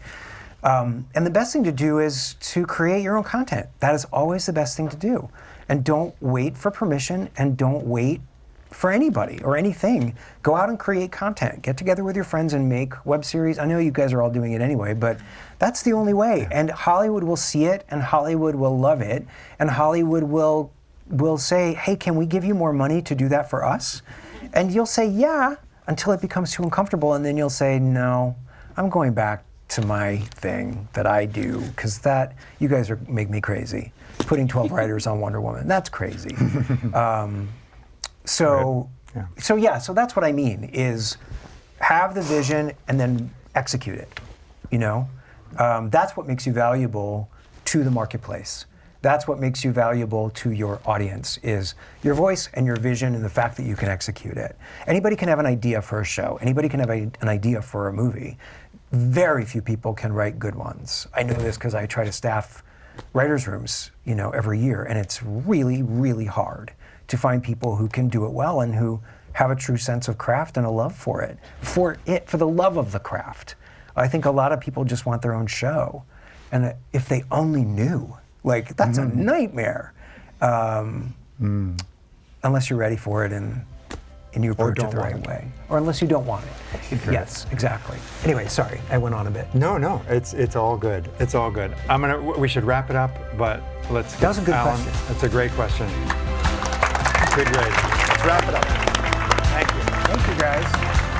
And the best thing to do is to create your own content. That is always the best thing to do. And don't wait for permission and don't wait for anybody or anything. Go out and create content. Get together with your friends and make web series. I know you guys are all doing it anyway, but that's the only way. And Hollywood will see it and Hollywood will love it. And Hollywood will say, hey, can we give you more money to do that for us? And you'll say, yeah, until it becomes too uncomfortable. And then you'll say, no, I'm going back to my thing that I do, because that, you guys make me crazy. Putting 12 writers on Wonder Woman, that's crazy. So that's what I mean, is have the vision and then execute it, That's what makes you valuable to the marketplace. That's what makes you valuable to your audience, is your voice and your vision and the fact that you can execute it. Anybody can have an idea for a show. Anybody can have an idea for a movie. Very few people can write good ones. I know this because I try to staff writers' rooms, every year, and it's really, really hard to find people who can do it well and who have a true sense of craft and a love for it, for the love of the craft. I think a lot of people just want their own show, and if they only knew, like that's a nightmare, unless you're ready for it and you approach it the right way, or unless you don't want it. Yes, exactly. Anyway, sorry, I went on a bit. No, it's all good. It's all good. We should wrap it up, but let's. That was a good Allan, question. That's a great question. Good, great. Let's wrap it up. Thank you. Thank you, guys.